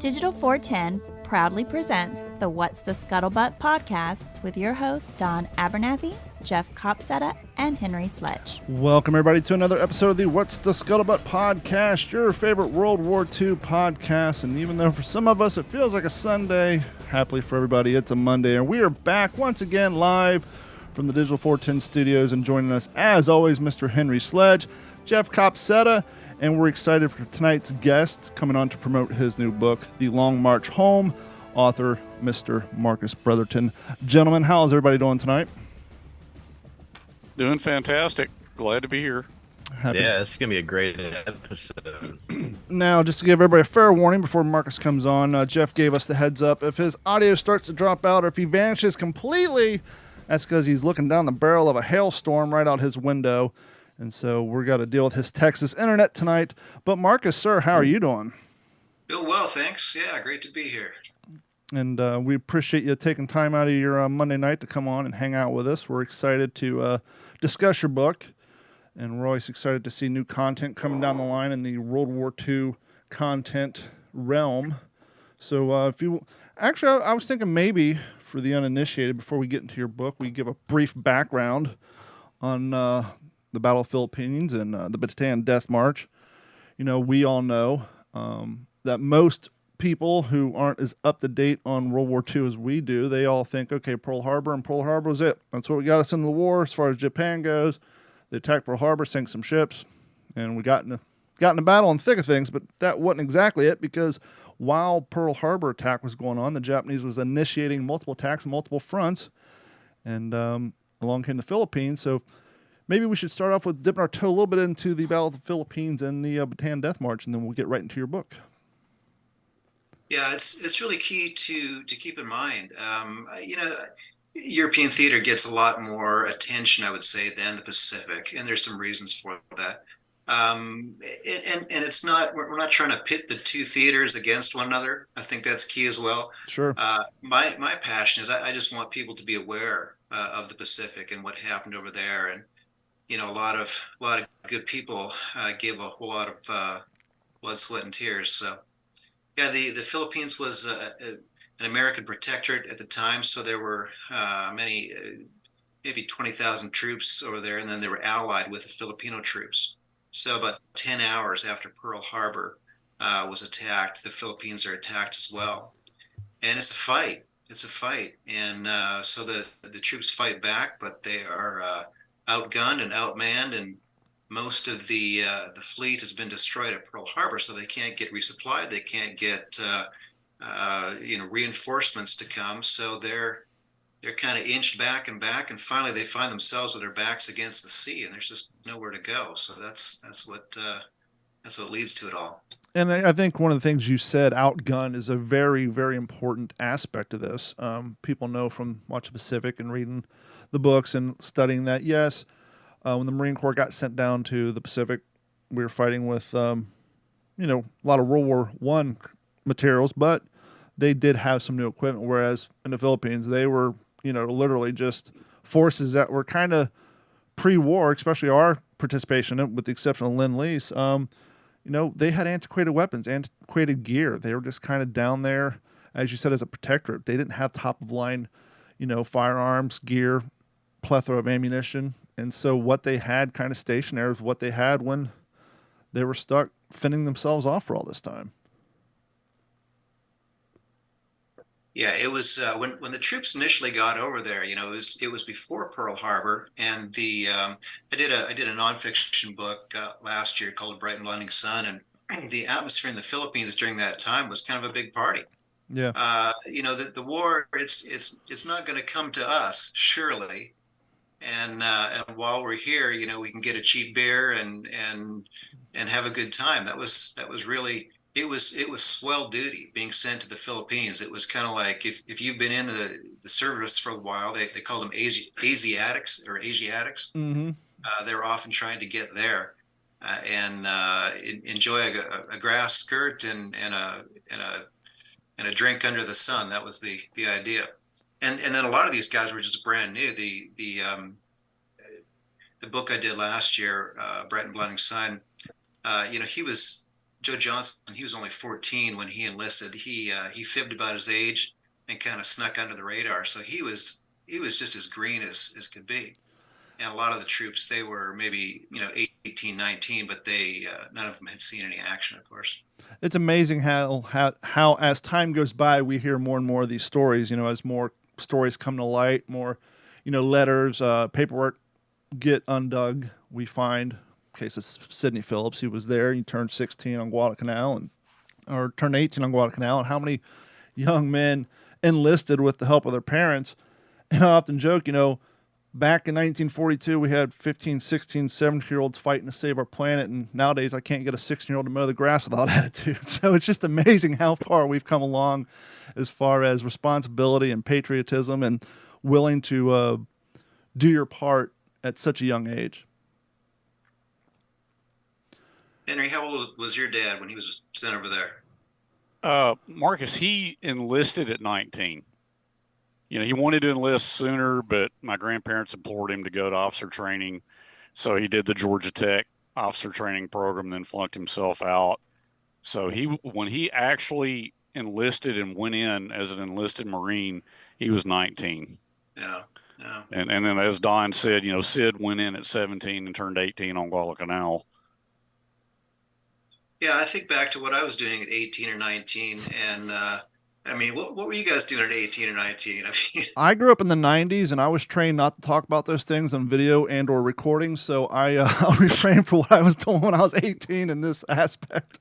Digital 410 proudly presents the What's the Scuttlebutt podcast with your hosts Don Abernathy, Jeff Copsetta, and Henry Sledge. Welcome, everybody, to another episode of the What's the Scuttlebutt podcast, your favorite World War II podcast. And even though for some of us it feels like a Sunday, happily for everybody, it's a Monday. And we are back once again live from the Digital 410 studios. And joining us, as always, Mr. Henry Sledge, Jeff Copsetta. And we're excited for tonight's guest coming on to promote his new book, The Long March Home, author Mr. Marcus-Brotherton. Gentlemen, how's everybody doing tonight? Doing fantastic. Glad to be here. Yeah, this is going to be a great episode. Now, just to give everybody a fair warning before Marcus comes on, Jeff gave us the heads up. If his audio starts to drop out or if he vanishes completely, that's because he's looking down the barrel of a hailstorm right out his window. And so we're got to deal with his Texas internet tonight. But Marcus, sir, how are you doing? Doing well, thanks. Yeah, great to be here. And we appreciate you taking time out of your Monday night to come on and hang out with us. We're excited to discuss your book. And we're always excited to see new content coming down the line in the World War II content realm. So if you... Actually, I was thinking maybe for the uninitiated, before we get into your book, we give a brief background on... the Battle of the Philippines and the Bataan Death March. You know, we all know that most people who aren't as up to date on World War II as we do, they all think, okay, Pearl Harbor, and Pearl Harbor was it. That's what we got us into the war as far as Japan goes. They attacked Pearl Harbor, sank some ships, and we got in a battle in the thick of things, but that wasn't exactly it, because while Pearl Harbor attack was going on, the Japanese was initiating multiple attacks on multiple fronts, and along came the Philippines. So maybe we should start off with dipping our toe a little bit into the Battle of the Philippines and the Bataan Death March, and then we'll get right into your book. Yeah, it's really key to keep in mind. European theater gets a lot more attention, I would say, than the Pacific, and there's some reasons for that. And it's not, we're not trying to pit the two theaters against one another. I think that's key as well. Sure. My passion is I just want people to be aware of the Pacific and what happened over there. And you know, a lot of good people gave a whole lot of blood, sweat, and tears. So, yeah, the Philippines was an American protectorate at the time. So there were maybe 20,000 troops over there, and then they were allied with the Filipino troops. So about 10 hours after Pearl Harbor was attacked, the Philippines are attacked as well. And it's a fight. And so the troops fight back, but they are outgunned and outmanned, and most of the fleet has been destroyed at Pearl Harbor, so they can't get resupplied. They can't get reinforcements to come. So they're kind of inched back, and finally they find themselves with their backs against the sea, and there's just nowhere to go. So that's what leads to it all. And I think one of the things you said, outgunned, is a very, very important aspect of this. People know from watching Pacific and reading the books and studying that, yes, when the Marine Corps got sent down to the Pacific, we were fighting with, a lot of World War I materials, but they did have some new equipment, whereas in the Philippines, they were, literally just forces that were kind of pre-war, especially our participation in it, with the exception of Lend-Lease. They had antiquated weapons, antiquated gear. They were just kind of down there, as you said, as a protectorate. They didn't have top-of-line, firearms, gear, plethora of ammunition. And so what they had kind of stationary was what they had when they were stuck fending themselves off for all this time. Yeah, it was when the troops initially got over there. It was before Pearl Harbor, and I did a nonfiction book last year called Bright and Blinding Sun, and the atmosphere in the Philippines during that time was kind of a big party. Yeah. The war, it's not going to come to us, surely. And while we're here, we can get a cheap beer and have a good time. That was really, it was swell duty being sent to the Philippines. It was kind of like if you've been in the service for a while, they called them Asiatics. Mm-hmm. They were often trying to get there and enjoy a grass skirt and a drink under the sun. That was the idea. And then a lot of these guys were just brand new. The book I did last year, Bright and Blinding Sun, Joe Johnson, he was only 14 when he enlisted. He fibbed about his age and kind of snuck under the radar. So he was just as green as could be. And a lot of the troops, they were maybe 18, 19, but they none of them had seen any action, of course. It's amazing how as time goes by, we hear more and more of these stories. As more stories come to light, more letters, paperwork get undug. We find, in case of Sidney Phillips, he was there. He turned 16 on Guadalcanal, or turned 18 on Guadalcanal, and how many young men enlisted with the help of their parents. And I often joke, back in 1942, we had 15, 16, 17-year-olds fighting to save our planet, and nowadays I can't get a 16-year-old to mow the grass without attitude. So it's just amazing how far we've come along as far as responsibility and patriotism and willing to do your part at such a young age. Henry, how old was your dad when he was sent over there? Marcus, he enlisted at 19. He wanted to enlist sooner, but my grandparents implored him to go to officer training. So he did the Georgia Tech officer training program, then flunked himself out. So when he actually enlisted and went in as an enlisted Marine, he was 19. Yeah. And then, as Don said, Sid went in at 17 and turned 18 on Guadalcanal. Yeah, I think back to what I was doing at 18 or 19, and what were you guys doing at 18 or 19? I grew up in the 90s, and I was trained not to talk about those things on video and or recording, so I'll refrain from what I was doing when I was 18 in this aspect.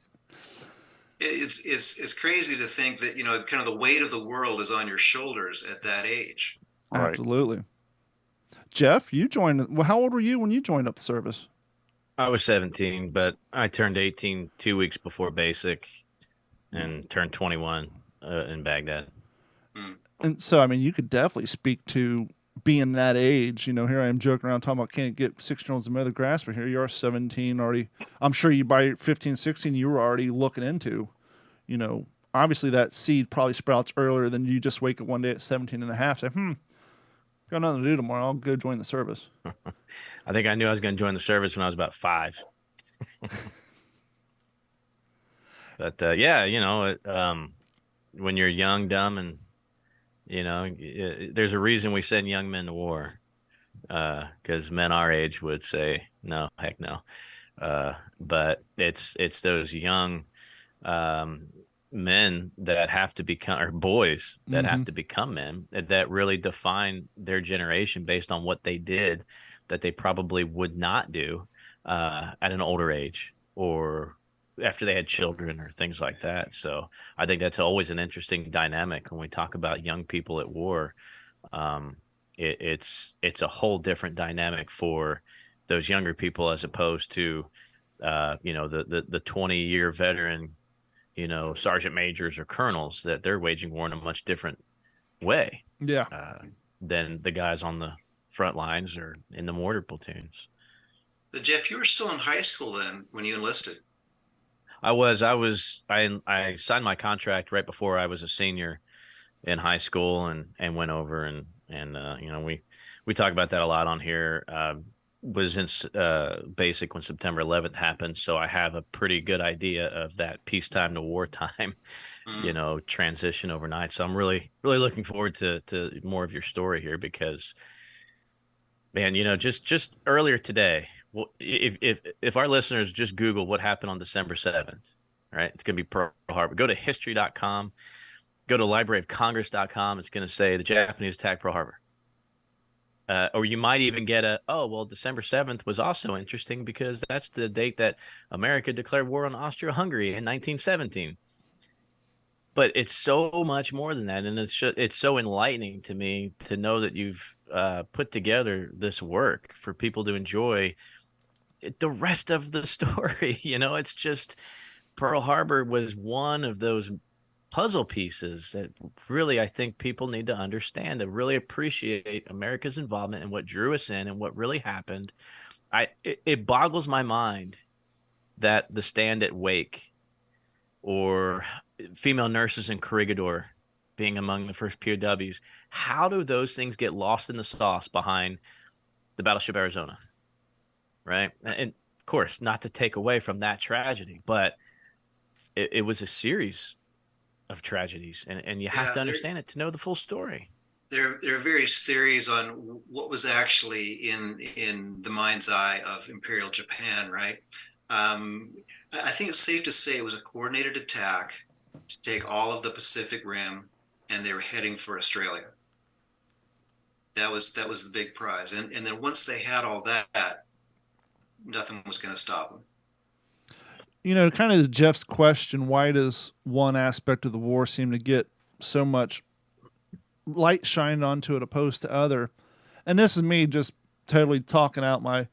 It's crazy to think that, kind of the weight of the world is on your shoulders at that age. Right. Absolutely. Jeff, you joined. Well, how old were you when you joined up the service? I was 17, but I turned 18 2 weeks before basic and turned 21 in Baghdad. And so, you could definitely speak to being that age. Here I am joking around talking about can't get 16-year-olds to mow the grass, but here you are 17 already. I'm sure you by 15, 16, you were already looking into, obviously that seed probably sprouts earlier than you just wake up one day at 17 and a half, say, got nothing to do tomorrow. I'll go join the service. I think I knew I was going to join the service when I was about 5. But when you're young, dumb, and there's a reason we send young men to war, because men our age would say no, heck no. But it's those young men that have to become, or boys that have to become men, that really define their generation based on what they did that they probably would not do at an older age or after they had children or things like that. So I think that's always an interesting dynamic when we talk about young people at war. It's a whole different dynamic for those younger people as opposed to the 20-year veteran, sergeant majors or colonels, that they're waging war in a much different way than the guys on the front lines or in the mortar platoons. So Jeff, you were still in high school then when you enlisted. I signed my contract right before I was a senior in high school and went over and we talk about that a lot on here. Was in basic when September 11th happened, so I have a pretty good idea of that peacetime to wartime, transition overnight. So I'm really looking forward to more of your story here because, man, just earlier today, well, if our listeners just Google what happened on December 7th, right? It's going to be Pearl Harbor. Go to history.com, go to libraryofcongress.com. It's going to say the Japanese attacked Pearl Harbor. Or you might even get December 7th was also interesting because that's the date that America declared war on Austria-Hungary in 1917. But it's so much more than that, and it's so enlightening to me to know that you've put together this work for people to enjoy the rest of the story. It's just Pearl Harbor was one of those puzzle pieces that really I think people need to understand and really appreciate America's involvement and what drew us in and what really happened. It boggles my mind that the stand at Wake or female nurses in Corregidor being among the first POWs, how do those things get lost in the sauce behind the battleship Arizona? Right. And of course, not to take away from that tragedy, but it was a series of tragedies, and you have to understand it to know the full story. There are various theories on what was actually in the mind's eye of Imperial Japan, right? I think it's safe to say it was a coordinated attack to take all of the Pacific Rim, and they were heading for Australia. That was the big prize, and then once they had all that, nothing was going to stop them. You know, kind of to Jeff's question, why does one aspect of the war seem to get so much light shined onto it opposed to other? And this is me just totally talking out my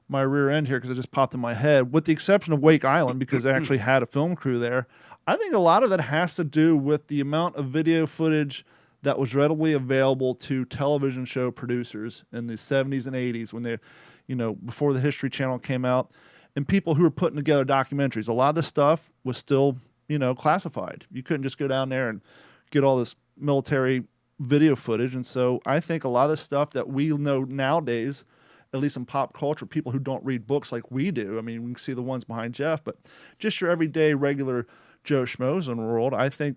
rear end here because it just popped in my head, with the exception of Wake Island, because they actually had a film crew there. I think a lot of that has to do with the amount of video footage that was readily available to television show producers in the 70s and 80s when they, you know, before the History Channel came out, and people who were putting together documentaries. A lot of this stuff was still, you know, classified. You couldn't just go down there and get all this military video footage. And so I think a lot of the stuff that we know nowadays, at least in pop culture, people who don't read books like we do, I mean, we can see the ones behind Jeff, but just your everyday regular Joe Schmoes in the world, I think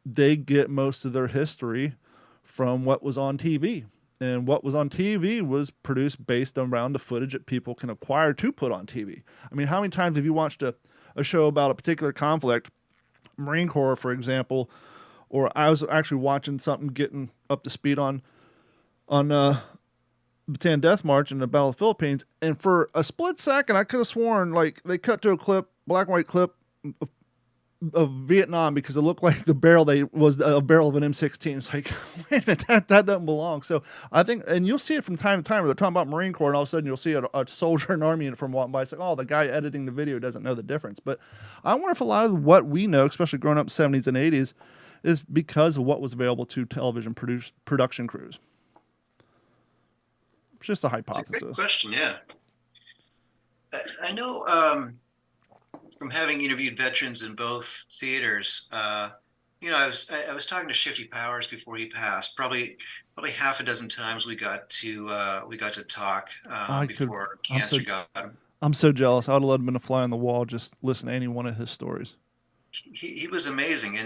they get most of their history from what was on TV. And what was on TV was produced based around the footage that people can acquire to put on TV. I mean, how many times have you watched a show about a particular conflict, Marine Corps, for example, or I was actually watching something getting up to speed on Bataan Death March in the Battle of the Philippines, and for a split second, I could have sworn like they cut to a clip, black and white clip of Vietnam, because it looked like the barrel was a barrel of an M16. It's like, wait a minute, that doesn't belong. So I think, and you'll see it from time to time where they're talking about Marine Corps, and all of a sudden you'll see a soldier in an army uniform walking by. It's like, oh, the guy editing the video doesn't know the difference. But I wonder if a lot of what we know, especially growing up in the 70s and 80s, is because of what was available to television production crews. It's just a hypothesis. It's a great question, yeah. I know from having interviewed veterans in both theaters, you know, I was talking to Shifty Powers before he passed. Probably half a dozen times we got to talk before cancer got him. I'm so jealous. I would have loved him to fly on the wall, just listen to any one of his stories. He was amazing,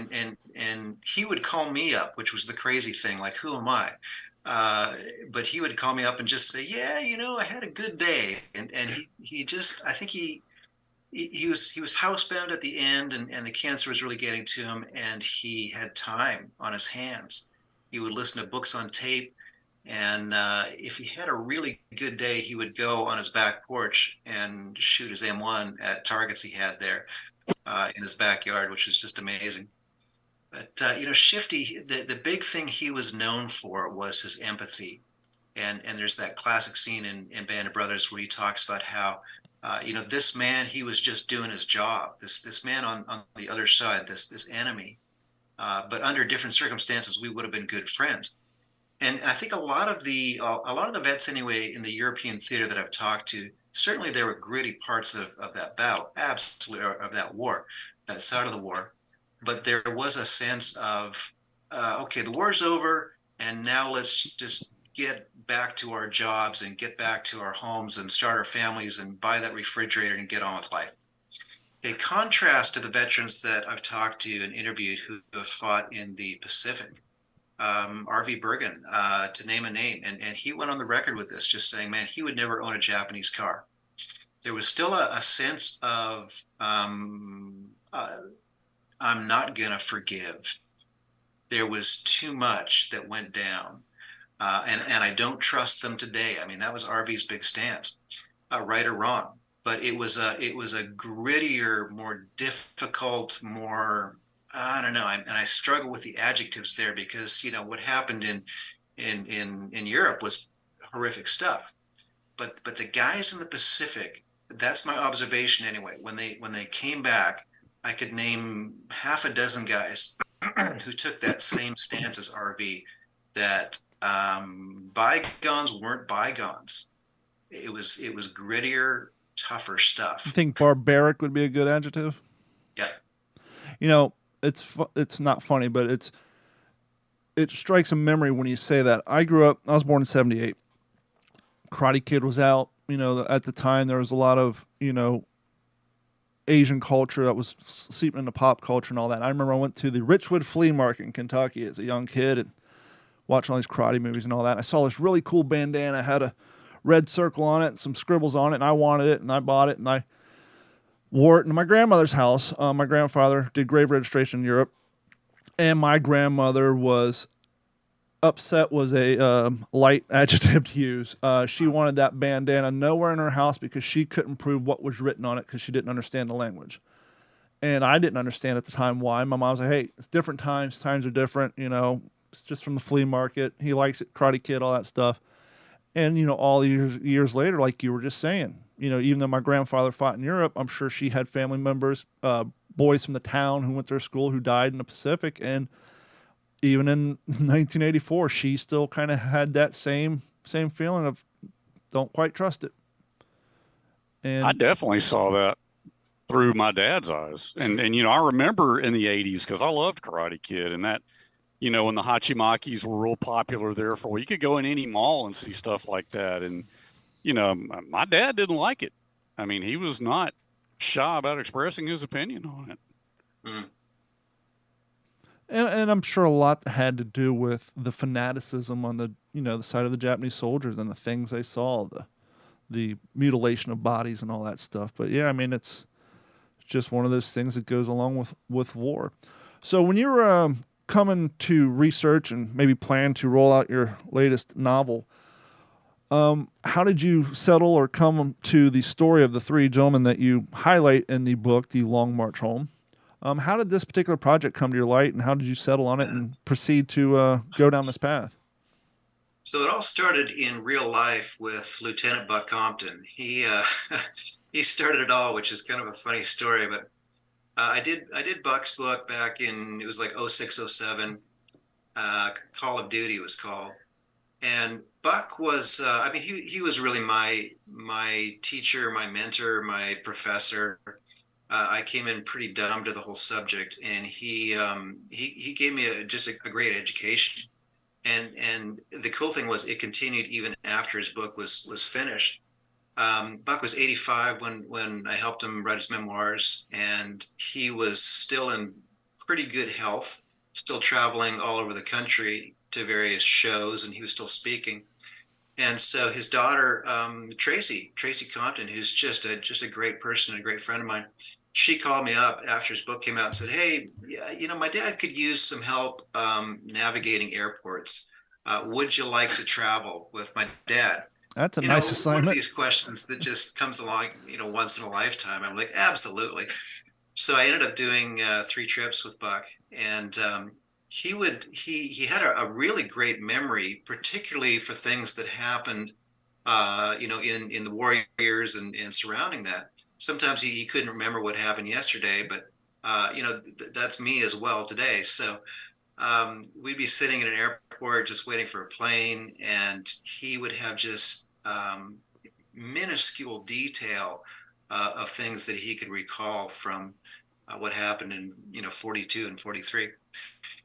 and he would call me up, which was the crazy thing. Like, who am I? But he would call me up and just say, yeah, you know, I had a good day. And he just, I think he was housebound at the end, and the cancer was really getting to him, and he had time on his hands. He would listen to books on tape, and if he had a really good day, he would go on his back porch and shoot his M1 at targets he had there in his backyard, which was just amazing. But, you know, Shifty, the big thing he was known for was his empathy. And there's that classic scene in Band of Brothers where he talks about how, you know, this man, he was just doing his job. This man on the other side, this enemy. But under different circumstances, we would have been good friends. And I think a lot of the vets anyway in the European theater that I've talked to, certainly there were gritty parts of that battle, absolutely, of that war, that side of the war. But there was a sense of, okay, the war's over, and now let's just get back to our jobs and get back to our homes and start our families and buy that refrigerator and get on with life. In contrast to the veterans that I've talked to and interviewed who have fought in the Pacific, R.V. Bergen, to name a name, and he went on the record with this, just saying, man, he would never own a Japanese car. There was still a sense of, I'm not going to forgive. There was too much that went down. And I don't trust them today. I mean, that was RV's big stance, right or wrong. But it was a grittier, more difficult, more, I don't know. And I struggle with the adjectives there because, you know, what happened in Europe was horrific stuff. But the guys in the Pacific, that's my observation anyway. When they came back, I could name half a dozen guys who took that same stance as RV, that bygones weren't bygones. It was grittier, tougher stuff. I think barbaric would be a good adjective. Yeah. You know, it's not funny, but it strikes a memory when you say that. I was born in 78. Karate Kid was out. You know, at the time there was a lot of, you know, Asian culture that was seeping into pop culture and all that. I remember I went to the Richwood Flea Market in Kentucky as a young kid and watching all these karate movies and all that. And I saw this really cool bandana, had a red circle on it and some scribbles on it, and I wanted it, and I bought it, and I wore it in my grandmother's house. My grandfather did grave registration in Europe, and my grandmother was upset, was a light adjective to use. She wanted that bandana nowhere in her house because she couldn't prove what was written on it because she didn't understand the language. And I didn't understand at the time why. My mom was like, hey, it's different times. Times are different. You know, it's just from the flea market. He likes it, Karate Kid, all that stuff. And, you know, all these years later, like you were just saying, you know, even though my grandfather fought in Europe, I'm sure she had family members, boys from the town who went to her school who died in the Pacific. And even in 1984, she still kind of had that same feeling of don't quite trust it. And I definitely saw that through my dad's eyes. And you know, I remember in the 80s, because I loved Karate Kid, and that, you know, when the Hachimakis were real popular there for, you could go in any mall and see stuff like that. And, you know, my dad didn't like it. I mean, he was not shy about expressing his opinion on it. Mm. And I'm sure a lot had to do with the fanaticism on the, you know, the side of the Japanese soldiers and the things they saw, the mutilation of bodies and all that stuff. But yeah, I mean, it's just one of those things that goes along with war. So when you were coming to research and maybe plan to roll out your latest novel, how did you settle or come to the story of the three gentlemen that you highlight in the book, The Long March Home? How did this particular project come to your light, and how did you settle on it and proceed to go down this path? So it all started in real life with Lieutenant Buck Compton. He he started it all, which is kind of a funny story. But I did Buck's book back in, it was like 06, 07. Call of Duty was called. And Buck was, I mean, he was really my teacher, my mentor, my professor. I came in pretty dumb to the whole subject, and he gave me just a great education. And the cool thing was it continued even after his book was finished. Buck was 85 when I helped him write his memoirs, and he was still in pretty good health, still traveling all over the country to various shows, and he was still speaking. And so his daughter, Tracy Compton, who's just a great person and a great friend of mine, she called me up after his book came out and said, hey, yeah, you know, my dad could use some help navigating airports. Would you like to travel with my dad? That's a nice assignment. One of these questions that just comes along, you know, once in a lifetime. I'm like, absolutely. So I ended up doing 3 trips with Buck, and he had a really great memory, particularly for things that happened, you know, in the war years and surrounding that. Sometimes he couldn't remember what happened yesterday, but you know, that's me as well today. So we'd be sitting in an airport just waiting for a plane, and he would have just minuscule detail of things that he could recall from what happened in, you know, 42 and 43.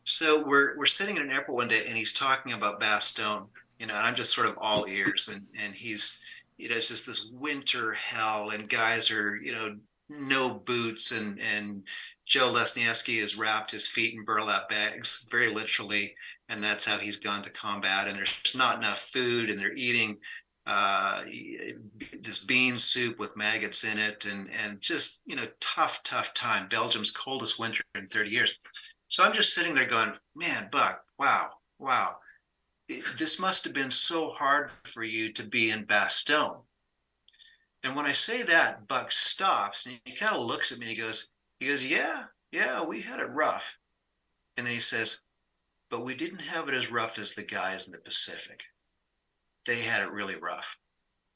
So we're sitting in an airport one day, and he's talking about Bastogne, you know, and I'm just sort of all ears, and he's, you know, it's just this winter hell, and guys are, you know, no boots, and Joe Lesniewski has wrapped his feet in burlap bags, very literally, and that's how he's gone to combat. And there's not enough food, and they're eating this bean soup with maggots in it, and just, you know, tough time. Belgium's coldest winter in 30 years. So I'm just sitting there going, man, Buck, wow. This must have been so hard for you to be in Bastogne. And when I say that, Buck stops, and he kind of looks at me, and he goes, yeah, we had it rough. And then he says, but we didn't have it as rough as the guys in the Pacific. They had it really rough.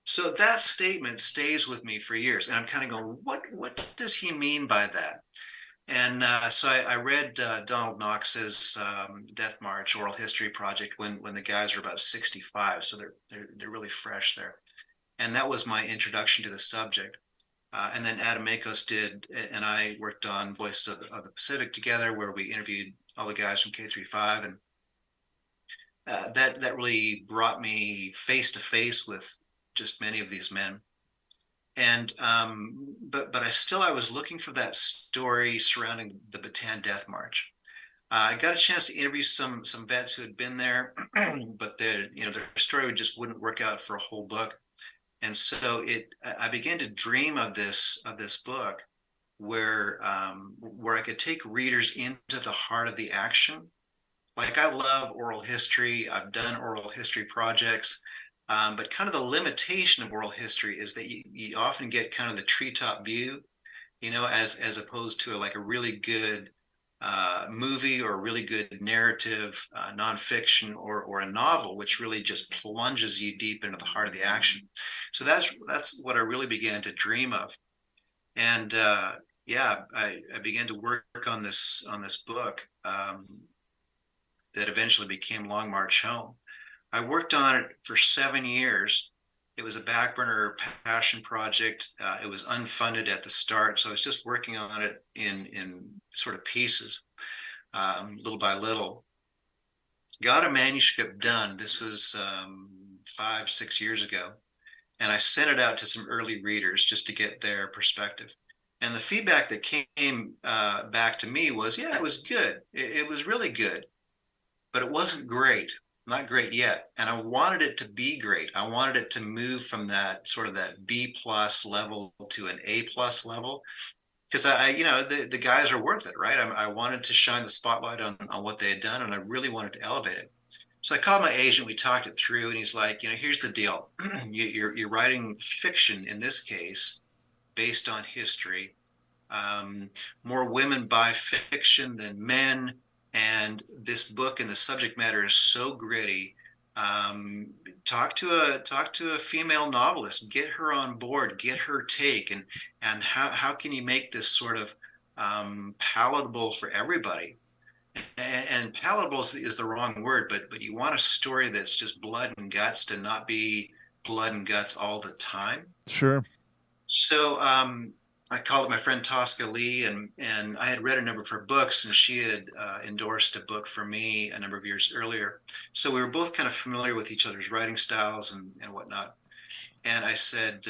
So that statement stays with me for years. And I'm kind of going, what does he mean by that? And so I read Donald Knox's Death March Oral History Project when the guys are about 65, so they're really fresh there. And that was my introduction to the subject. And then Adam Makos did, and I worked on Voices of the Pacific together, where we interviewed all the guys from K-35, and that really brought me face to face with just many of these men. And but I was looking for that story surrounding the Bataan Death March. I got a chance to interview some vets who had been there, but their story just wouldn't work out for a whole book. And so I began to dream of this book where I could take readers into the heart of the action. Like, I love oral history. I've done oral history projects, but kind of the limitation of oral history is that you often get kind of the treetop view, as opposed to a really good movie or a really good narrative, nonfiction or a novel, which really just plunges you deep into the heart of the action. So that's what I really began to dream of. And I began to work on this book that eventually became Long March Home. I worked on it for 7 years. It was a back burner passion project. It was unfunded at the start, so I was just working on it in sort of pieces, little by little. Got a manuscript done. This was 5-6 years ago, and I sent it out to some early readers just to get their perspective. And the feedback that came back to me was, yeah, it was good. It was really good, but it wasn't great. Not great yet. And I wanted it to be great. I wanted it to move from that sort of that B+ level to an A+ level, because the guys are worth it, right? I wanted to shine the spotlight on what they had done, and I really wanted to elevate it. So I called my agent. We talked it through, and he's like, here's the deal. You're writing fiction in this case, based on history. More women buy fiction than men. And this book and the subject matter is so gritty. Talk to a female novelist, get her on board, get her take, and how can you make this sort of palatable for everybody? And palatable is the wrong word, but you want a story that's just blood and guts to not be blood and guts all the time. Sure. So I called up my friend Tosca Lee, and I had read a number of her books, and she had endorsed a book for me a number of years earlier. So we were both kind of familiar with each other's writing styles and whatnot. And I said,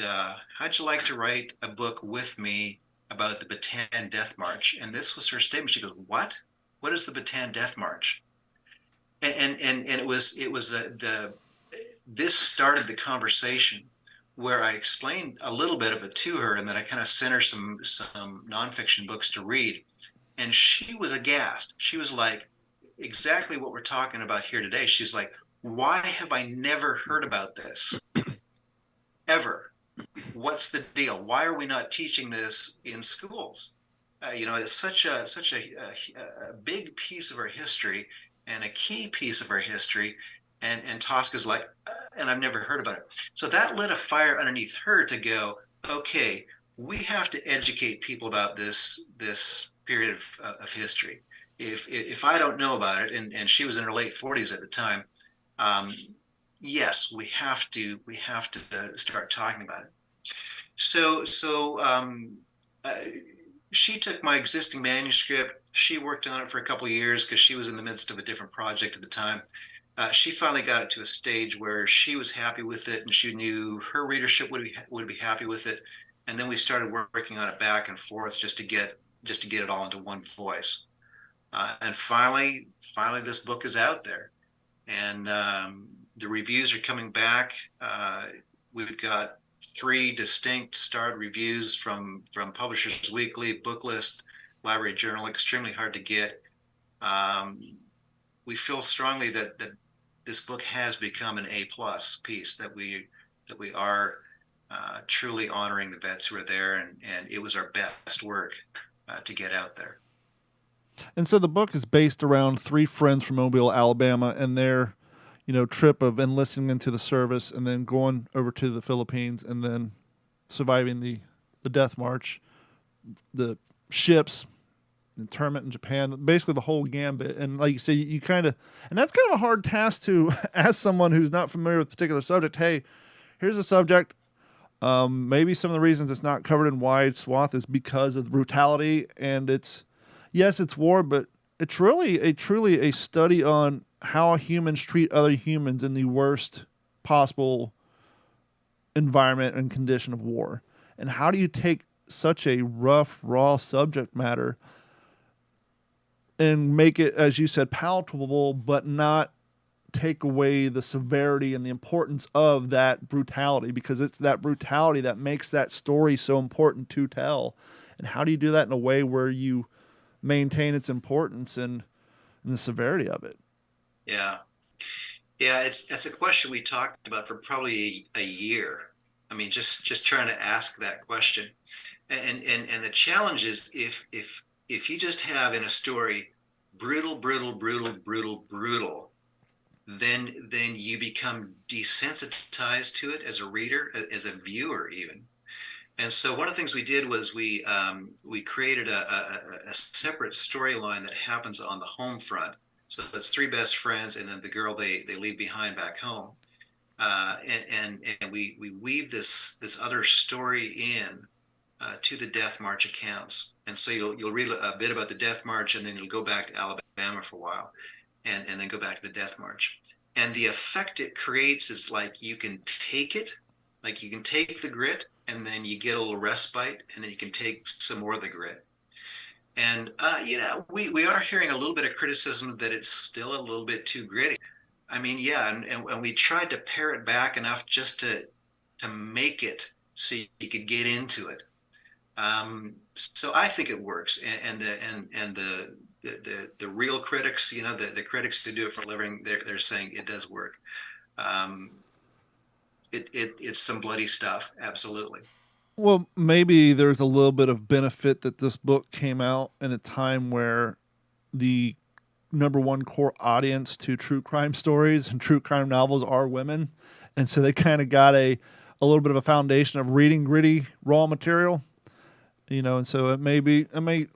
how'd you like to write a book with me about the Bataan Death March? And this was her statement. She goes, what? What is the Bataan Death March? And it was this started the conversation, where I explained a little bit of it to her, and then I kind of sent her some nonfiction books to read. And she was aghast. She was like, exactly what we're talking about here today. She's like, why have I never heard about this? Ever? What's the deal? Why are we not teaching this in schools? It's such a big piece of our history and a key piece of our history. And Tosca's like, and I've never heard about it. So that lit a fire underneath her to go, okay, we have to educate people about this period of history. If I don't know about it, and she was in her late 40s at the time, yes, we have to start talking about it. So she took my existing manuscript. She worked on it for a couple of years because she was in the midst of a different project at the time. She finally got it to a stage where she was happy with it, and she knew her readership would be happy with it. And then we started working on it back and forth just to get it all into one voice. And finally, this book is out there, and the reviews are coming back. We've got 3 distinct starred reviews from Publishers Weekly, Booklist, Library Journal. Extremely hard to get. We feel strongly that this book has become an A+ piece, that we are truly honoring the vets who are there, and it was our best work to get out there. And so the book is based around 3 friends from Mobile, Alabama, and their trip of enlisting into the service and then going over to the Philippines and then surviving the death march, the ships, internment in Japan, basically the whole gambit. And like you say, you kind of, and that's kind of a hard task to ask someone who's not familiar with a particular subject. Hey, here's a subject. Maybe some of the reasons it's not covered in wide swath is because of the brutality, and it's war, but it's really truly a study on how humans treat other humans in the worst possible environment and condition of war. And how do you take such a rough, raw subject matter and make it, as you said, palatable, but not take away the severity and the importance of that brutality, because it's that brutality that makes that story so important to tell. And how do you do that in a way where you maintain its importance and the severity of it? Yeah. That's a question we talked about for probably a year. I mean, just trying to ask that question. And the challenge is if you just have in a story brutal, then you become desensitized to it as a reader, as a viewer even. And so one of the things we did was we created a separate storyline that happens on the home front. So that's three best friends and then the girl they leave behind back home. And we weave this other story in to the Death March accounts. And so you'll read a bit about the Death March, and then you'll go back to Alabama for a while, and then go back to the Death March. And the effect it creates is like you can take it, like you can take the grit, and then you get a little respite, and then you can take some more of the grit. And we are hearing a little bit of criticism that it's still a little bit too gritty. I mean, and we tried to pare it back enough just to make it so you could get into it. So I think it works, and the real critics, the critics who do it for a living, they're saying it does work. It's some bloody stuff, absolutely. Well, maybe there's a little bit of benefit that this book came out in a time where the number one core audience to true crime stories and true crime novels are women, and so they kind of got a little bit of a foundation of reading gritty raw material. And so it may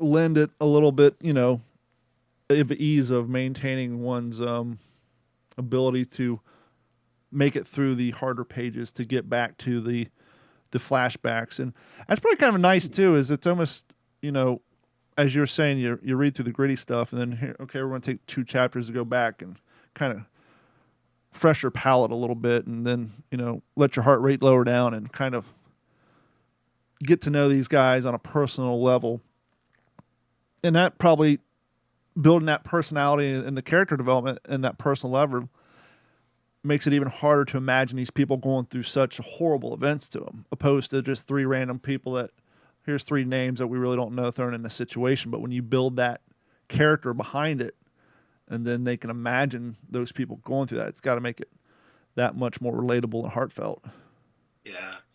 lend it a little bit, of ease of maintaining one's ability to make it through the harder pages to get back to the flashbacks. And that's probably kind of nice too, is it's almost, as you're saying, you read through the gritty stuff and then here, okay, we're going to take 2 chapters to go back and kind of fresh your palate a little bit, and then, let your heart rate lower down and kind of get to know these guys on a personal level. And that probably building that personality and the character development and that personal level makes it even harder to imagine these people going through such horrible events to them, opposed to just 3 random people that here's 3 names that we really don't know thrown in a situation. But when you build that character behind it, and then they can imagine those people going through that, it's got to make it that much more relatable and heartfelt.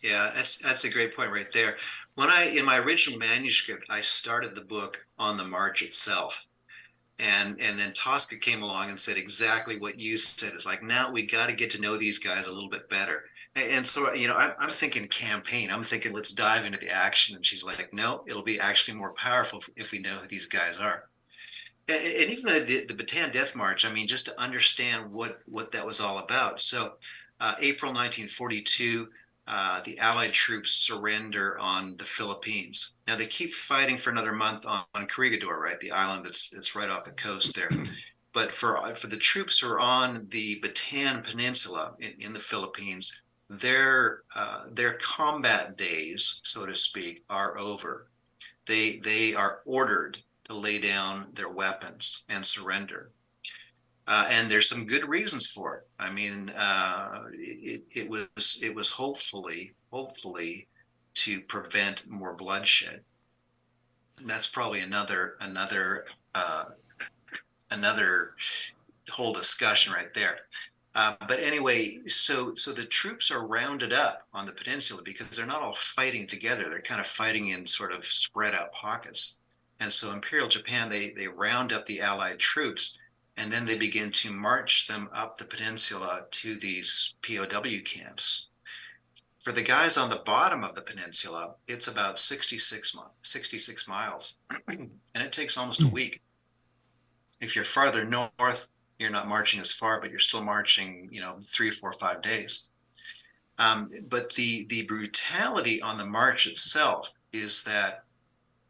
Yeah, that's a great point right there. In my original manuscript, I started the book on the march itself. And then Tosca came along and said exactly what you said. It's like, now we got to get to know these guys a little bit better. And so, I'm thinking campaign. I'm thinking, let's dive into the action. And she's like, no, it'll be actually more powerful if we know who these guys are. And even the Bataan Death March, I mean, just to understand what that was all about. So April 1942, the Allied troops surrender on the Philippines. Now they keep fighting for another month on Corregidor, right? The island that's right off the coast there. But for the troops who are on the Bataan Peninsula in the Philippines, their combat days, so to speak, are over. They are ordered to lay down their weapons and surrender. And there's some good reasons for it. I mean, it was hopefully to prevent more bloodshed. And that's probably another whole discussion right there. But anyway, so the troops are rounded up on the peninsula because they're not all fighting together. They're kind of fighting in sort of spread out pockets. And so Imperial Japan, they round up the Allied troops, and then they begin to march them up the peninsula to these POW camps. For the guys on the bottom of the peninsula, it's about 66 miles, and it takes almost a week. If you're farther north, you're not marching as far, but you're still marching, 3, 4, 5 days. But the brutality on the march itself is that,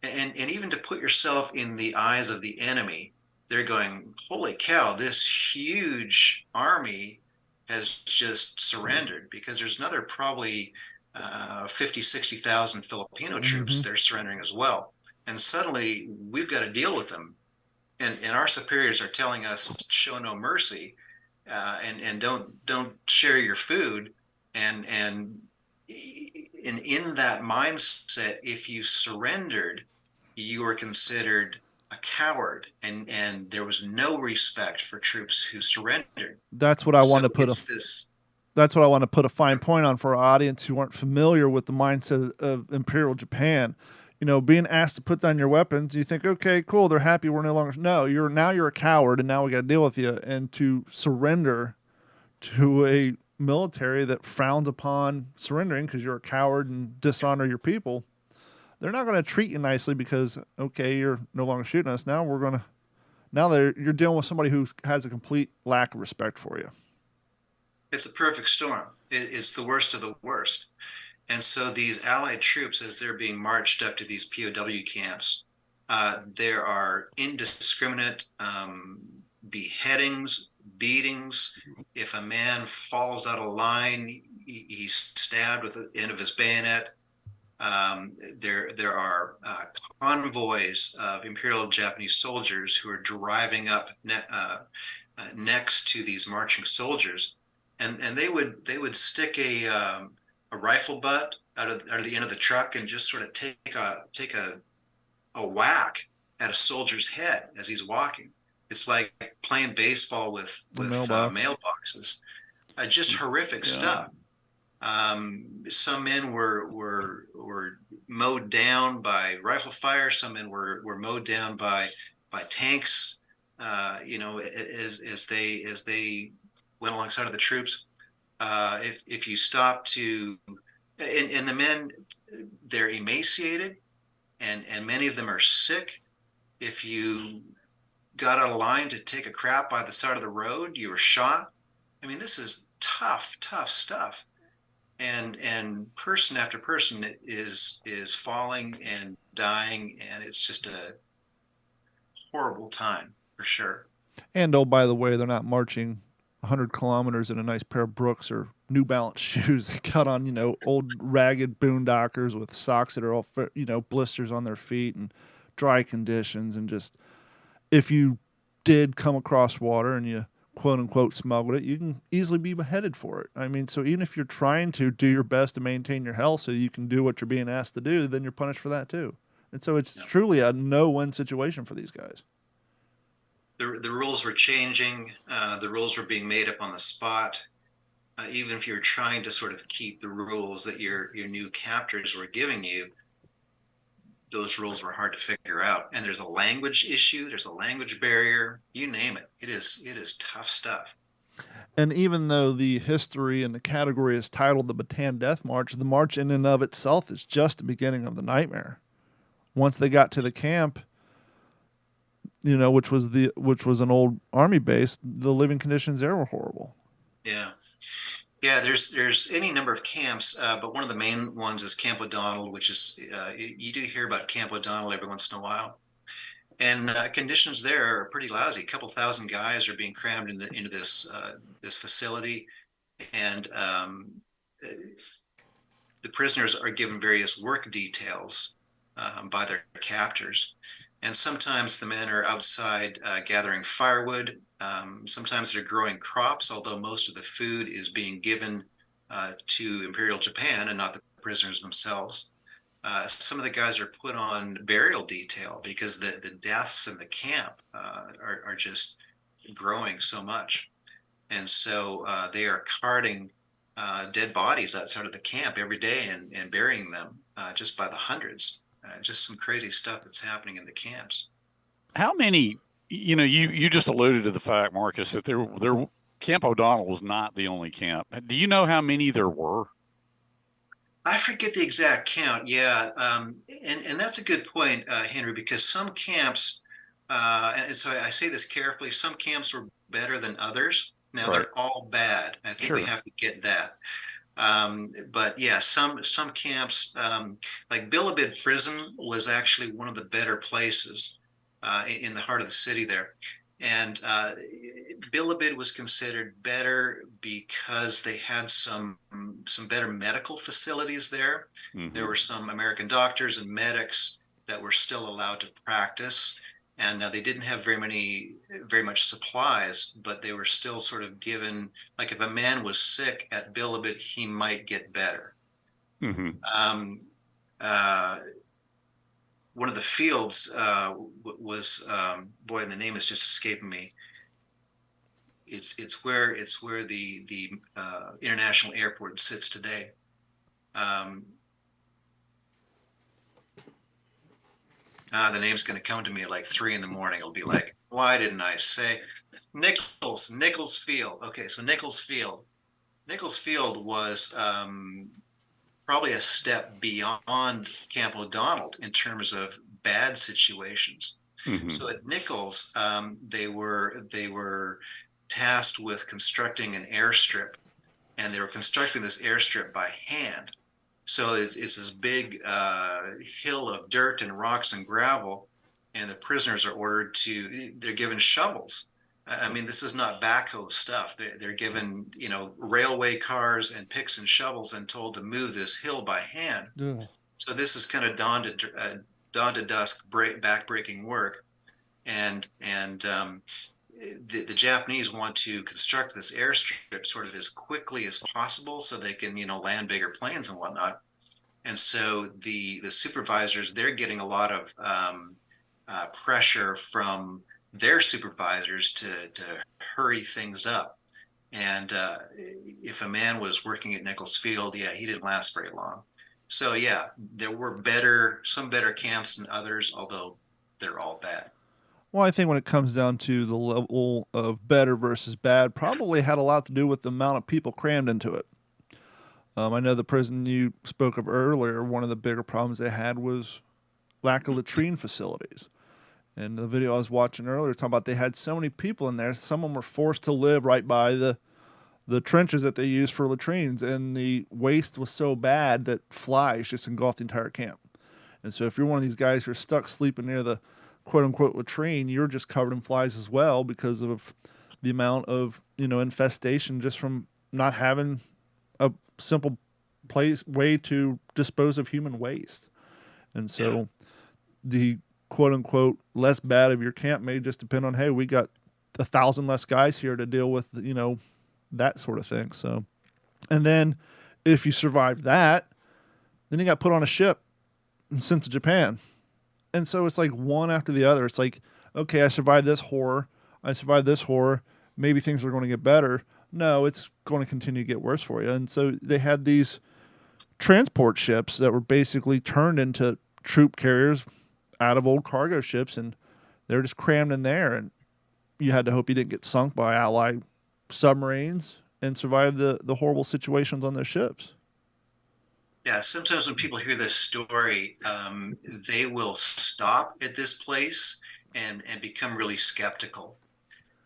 and even to put yourself in the eyes of the enemy, they're going, holy cow, this huge army has just surrendered, because there's another probably 60,000 Filipino troops. They're surrendering as well. And suddenly we've got to deal with them. And our superiors are telling us, show no mercy, and don't share your food. And in that mindset, if you surrendered, you were considered a coward, and there was no respect for troops who surrendered. That's what I want to put that's what I want to put a fine point on for our audience who aren't familiar with the mindset of Imperial Japan. You know, being asked to put down your weapons, you think, okay, cool, they're happy, we're no longer. No, you're a coward, and now we got to deal with you. And to surrender to a military that frowns upon surrendering because you're a coward and dishonor your people, they're not going to treat you nicely because, okay, you're no longer shooting us. Now you're dealing with somebody who has a complete lack of respect for you. It's a perfect storm. It's the worst of the worst. And so these Allied troops, as they're being marched up to these POW camps, there are indiscriminate beheadings, beatings. If a man falls out of line, he's stabbed with the end of his bayonet. There are convoys of Imperial Japanese soldiers who are driving up next to these marching soldiers, and they would stick a rifle butt out of the end of the truck and just sort of take a whack at a soldier's head as he's walking. It's like playing baseball with mailboxes. Just horrific stuff. Some men were mowed down by rifle fire. Some men were mowed down by tanks. As they went alongside of the troops. If you stop to, and the men, they're emaciated, and many of them are sick. If you got out of line to take a crap by the side of the road, you were shot. I mean, this is tough stuff. And person after person is falling and dying, and it's just a horrible time for sure. And oh, by the way, they're not marching 100 kilometers in a nice pair of Brooks or New Balance shoes. They cut on, old ragged boondockers with socks that are all, blisters on their feet and dry conditions. And just, if you did come across water and you quote unquote smuggled it, you can easily be beheaded for it. I mean, so even if you're trying to do your best to maintain your health so you can do what you're being asked to do, then you're punished for that too. And so it's truly a no-win situation for these guys. The rules were changing. The rules were being made up on the spot. Even if you're trying to sort of keep the rules that your new captors were giving you, those rules were hard to figure out. And there's a language issue. There's a language barrier. You name it. It is tough stuff. And even though the history and the category is titled the Bataan Death March, the march in and of itself is just the beginning of the nightmare. Once they got to the camp, which was an old army base, the living conditions there were horrible. Yeah. There's any number of camps, but one of the main ones is Camp O'Donnell, which is you do hear about Camp O'Donnell every once in a while, and conditions there are pretty lousy. A couple thousand guys are being crammed into this facility, and the prisoners are given various work details by their captors. And sometimes the men are outside gathering firewood. Sometimes they're growing crops, although most of the food is being given to Imperial Japan and not the prisoners themselves. Some of the guys are put on burial detail because the deaths in the camp are just growing so much. And so they are carting dead bodies outside of the camp every day and burying them just by the hundreds. Just some crazy stuff that's happening in the camps. How many, you just alluded to the fact, Marcus, that there Camp O'Donnell was not the only camp. Do you know how many there were? I forget the exact count. Yeah. And that's a good point, Henry, because some camps, and so I say this carefully, some camps were better than others. Now They're all bad. I think we have to get that. But yeah, some camps, like Bilibid Prison was actually one of the better places in the heart of the city there. And Bilibid was considered better because they had some better medical facilities there. Mm-hmm. There were some American doctors and medics that were still allowed to practice. And they didn't have very much supplies, but they were still sort of given, like if a man was sick at Bilibid, he might get better. Mm-hmm. One of the fields was boy, and the name is just escaping me. It's where the international airport sits today. The name's going to come to me at like 3 a.m. It'll be like, why didn't I say Nichols Field? Okay, so Nichols Field was probably a step beyond Camp O'Donnell in terms of bad situations. Mm-hmm. So at Nichols, they were tasked with constructing an airstrip, and they were constructing this airstrip by hand. So it's this big hill of dirt and rocks and gravel, and the prisoners are they're given shovels. I mean, this is not backhoe stuff. They're given, railway cars and picks and shovels and told to move this hill by hand. Yeah. So this is kind of dawn to dusk, back-breaking work. And the Japanese want to construct this airstrip sort of as quickly as possible so they can, land bigger planes and whatnot. And so the supervisors, they're getting a lot of pressure from their supervisors to hurry things up. And if a man was working at Nichols Field, he didn't last very long. So there were some better camps than others, although they're all bad. Well, I think when it comes down to the level of better versus bad, probably had a lot to do with the amount of people crammed into it. I know the prison you spoke of earlier, one of the bigger problems they had was lack of latrine facilities. And the video I was watching earlier talking about they had so many people in there, some of them were forced to live right by the trenches that they used for latrines, and the waste was so bad that flies just engulfed the entire camp. And so if you're one of these guys who are stuck sleeping near the quote-unquote latrine, you're just covered in flies as well because of the amount of infestation just from not having a simple way to dispose of human waste. And so the quote-unquote less bad of your camp may just depend on, hey, we got 1,000 less guys here to deal with that sort of thing. So, and then if you survive that, then you got put on a ship and sent to Japan. And so it's like one after the other. It's like, okay, I survived this horror. Maybe things are going to get better. No, it's going to continue to get worse for you. And so they had these transport ships that were basically turned into troop carriers out of old cargo ships, and they were just crammed in there. And you had to hope you didn't get sunk by Allied submarines and survive the horrible situations on those ships. Yeah, sometimes when people hear this story, they will stop at this place and become really skeptical,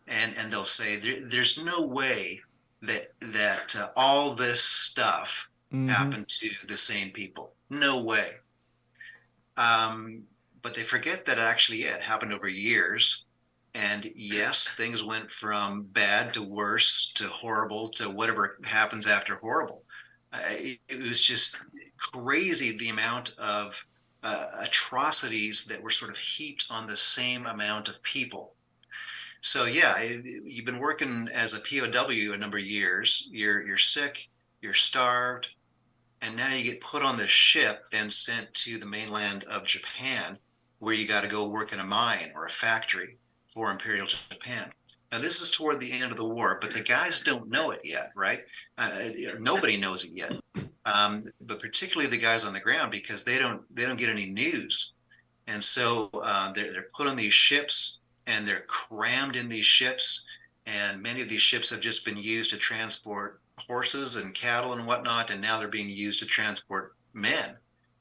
and they'll say there's no way that all this stuff happened to the same people. No way. But they forget that actually it happened over years. And yes, things went from bad to worse to horrible to whatever happens after horrible. It was just crazy the amount of atrocities that were sort of heaped on the same amount of people. So you've been working as a POW a number of years. You're sick, you're starved, and now you get put on the ship and sent to the mainland of Japan, where you got to go work in a mine or a factory for Imperial Japan. Now, this is toward the end of the war, but the guys don't know it yet, right? Nobody knows it yet, but particularly the guys on the ground, because they don't get any news, and so they're put on these ships and they're crammed in these ships, and many of these ships have just been used to transport horses and cattle and whatnot, and now they're being used to transport men.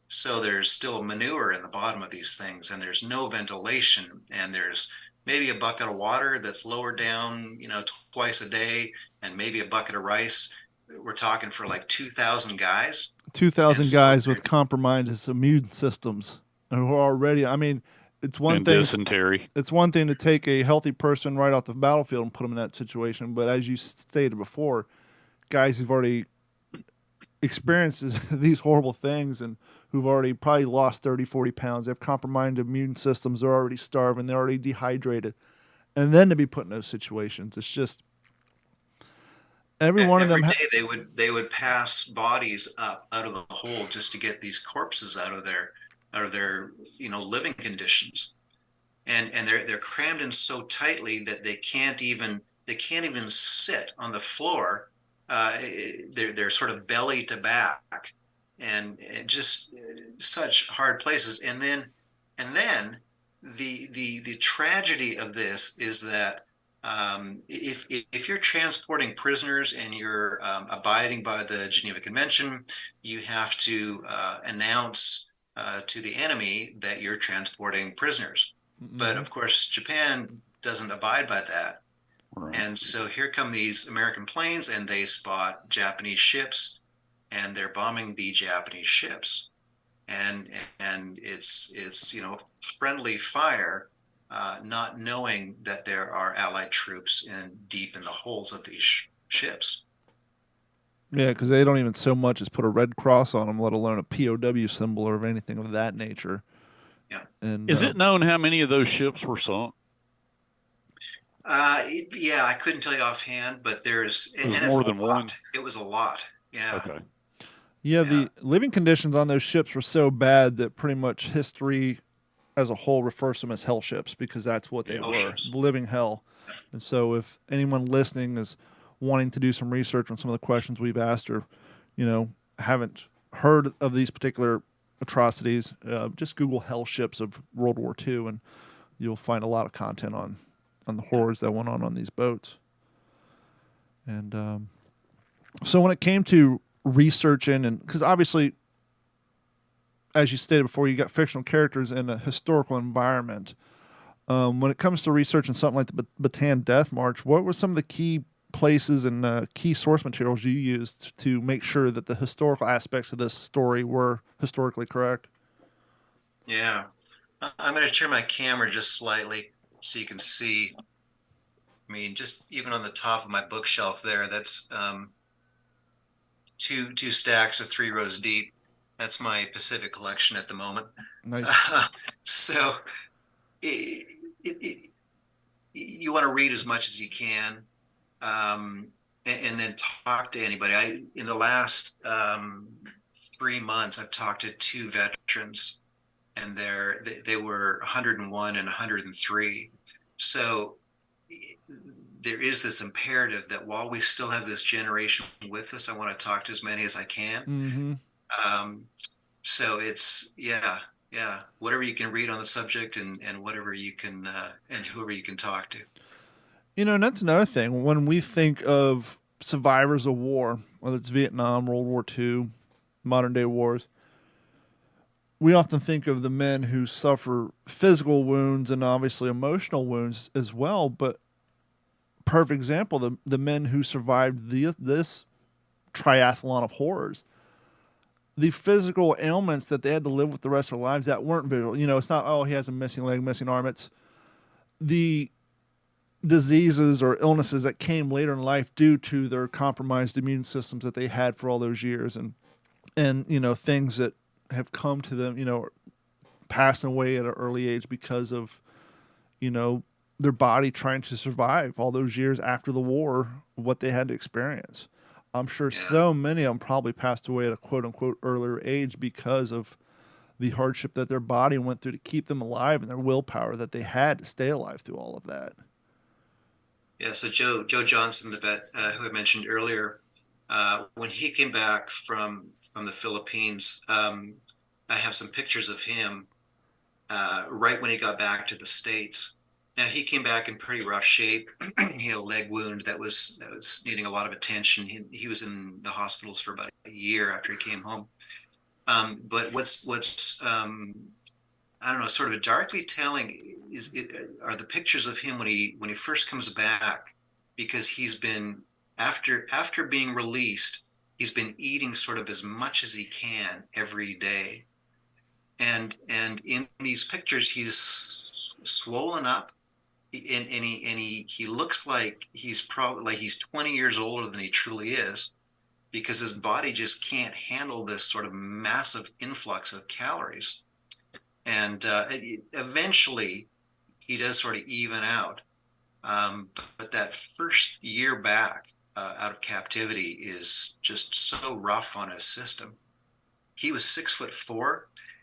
So there's still manure in the bottom of these things, and there's no ventilation, and there's maybe a bucket of water that's lowered down, twice a day, and maybe a bucket of rice. We're talking for like 2,000 guys. 2,000 guys with compromised immune systems who are already, it's one and thing. dysentery. It's one thing to take a healthy person right off the battlefield and put them in that situation, but as you stated before, guys who've already experienced these horrible things and who've already probably lost 30, 40 pounds, they have compromised immune systems, they're already starving, they're already dehydrated, and then to be put in those situations, it's just every one of them. Every day they would pass bodies up out of the hole just to get these corpses out of their living conditions, and they're crammed in so tightly that they can't even sit on the floor. They're sort of belly to back, and just such hard places. And then the tragedy of this is that if you're transporting prisoners and you're abiding by the Geneva Convention, you have to announce to the enemy that you're transporting prisoners. Mm-hmm. But of course, Japan doesn't abide by that. Right. And so here come these American planes, and they spot Japanese ships, and they're bombing the Japanese ships, and it's friendly fire, not knowing that there are Allied troops deep in the hulls of these ships. Yeah, because they don't even so much as put a red cross on them, let alone a POW symbol or anything of that nature. Yeah. And is it known how many of those ships were sunk? Yeah, I couldn't tell you offhand, but it's more than one. It was a lot. Yeah. Okay. Yeah, the living conditions on those ships were so bad that pretty much history as a whole refers to them as hell ships, because that's what they were, ships. Living hell. And so if anyone listening is wanting to do some research on some of the questions we've asked, or, haven't heard of these particular atrocities, just Google hell ships of World War II, and you'll find a lot of content on the horrors that went on these boats. And so when it came to researching, and because obviously, as you stated before, you got fictional characters in a historical environment. When it comes to researching something like the Bataan Death March, what were some of the key places and key source materials you used to make sure that the historical aspects of this story were historically correct? Yeah. I'm going to turn my camera just slightly so you can see. I mean, just even on the top of my bookshelf there, that's two stacks of 3 rows deep. That's my Pacific collection at the moment. Nice. So you want to read as much as you can, and then talk to anybody. In the last 3 months, I've talked to 2 veterans, and they were 101 and 103. So there is this imperative that while we still have this generation with us, I want to talk to as many as I can. Mm-hmm. So it's whatever you can read on the subject, and whatever you can and whoever you can talk to. And that's another thing. When we think of survivors of war, whether it's Vietnam, World War II, modern day wars, we often think of the men who suffer physical wounds and obviously emotional wounds as well. But perfect example, the men who survived this triathlon of horrors, the physical ailments that they had to live with the rest of their lives that weren't visual. It's not, oh, he has a missing leg, missing arm. It's the diseases or illnesses that came later in life due to their compromised immune systems that they had for all those years, and things that have come to them, passing away at an early age because of, their body trying to survive all those years after the war, what they had to experience. I'm sure so many of them probably passed away at a quote-unquote earlier age because of the hardship that their body went through to keep them alive, and their willpower that they had to stay alive through all of that. Yeah, so Joe Johnson, the vet who I mentioned earlier, when he came back from the Philippines, I have some pictures of him right when he got back to the States. Now, he came back in pretty rough shape. He had a leg wound that was needing a lot of attention. He was in the hospitals for about a year after he came home. But what's I don't know, sort of darkly telling are the pictures of him when he first comes back, because he's been after being released, he's been eating sort of as much as he can every day. and in these pictures he's swollen up, and he looks like he's probably like he's 20 years older than he truly is, because his body just can't handle this sort of massive influx of calories. And eventually he does sort of even out. But that first year back out of captivity is just so rough on his system. He was 6'4",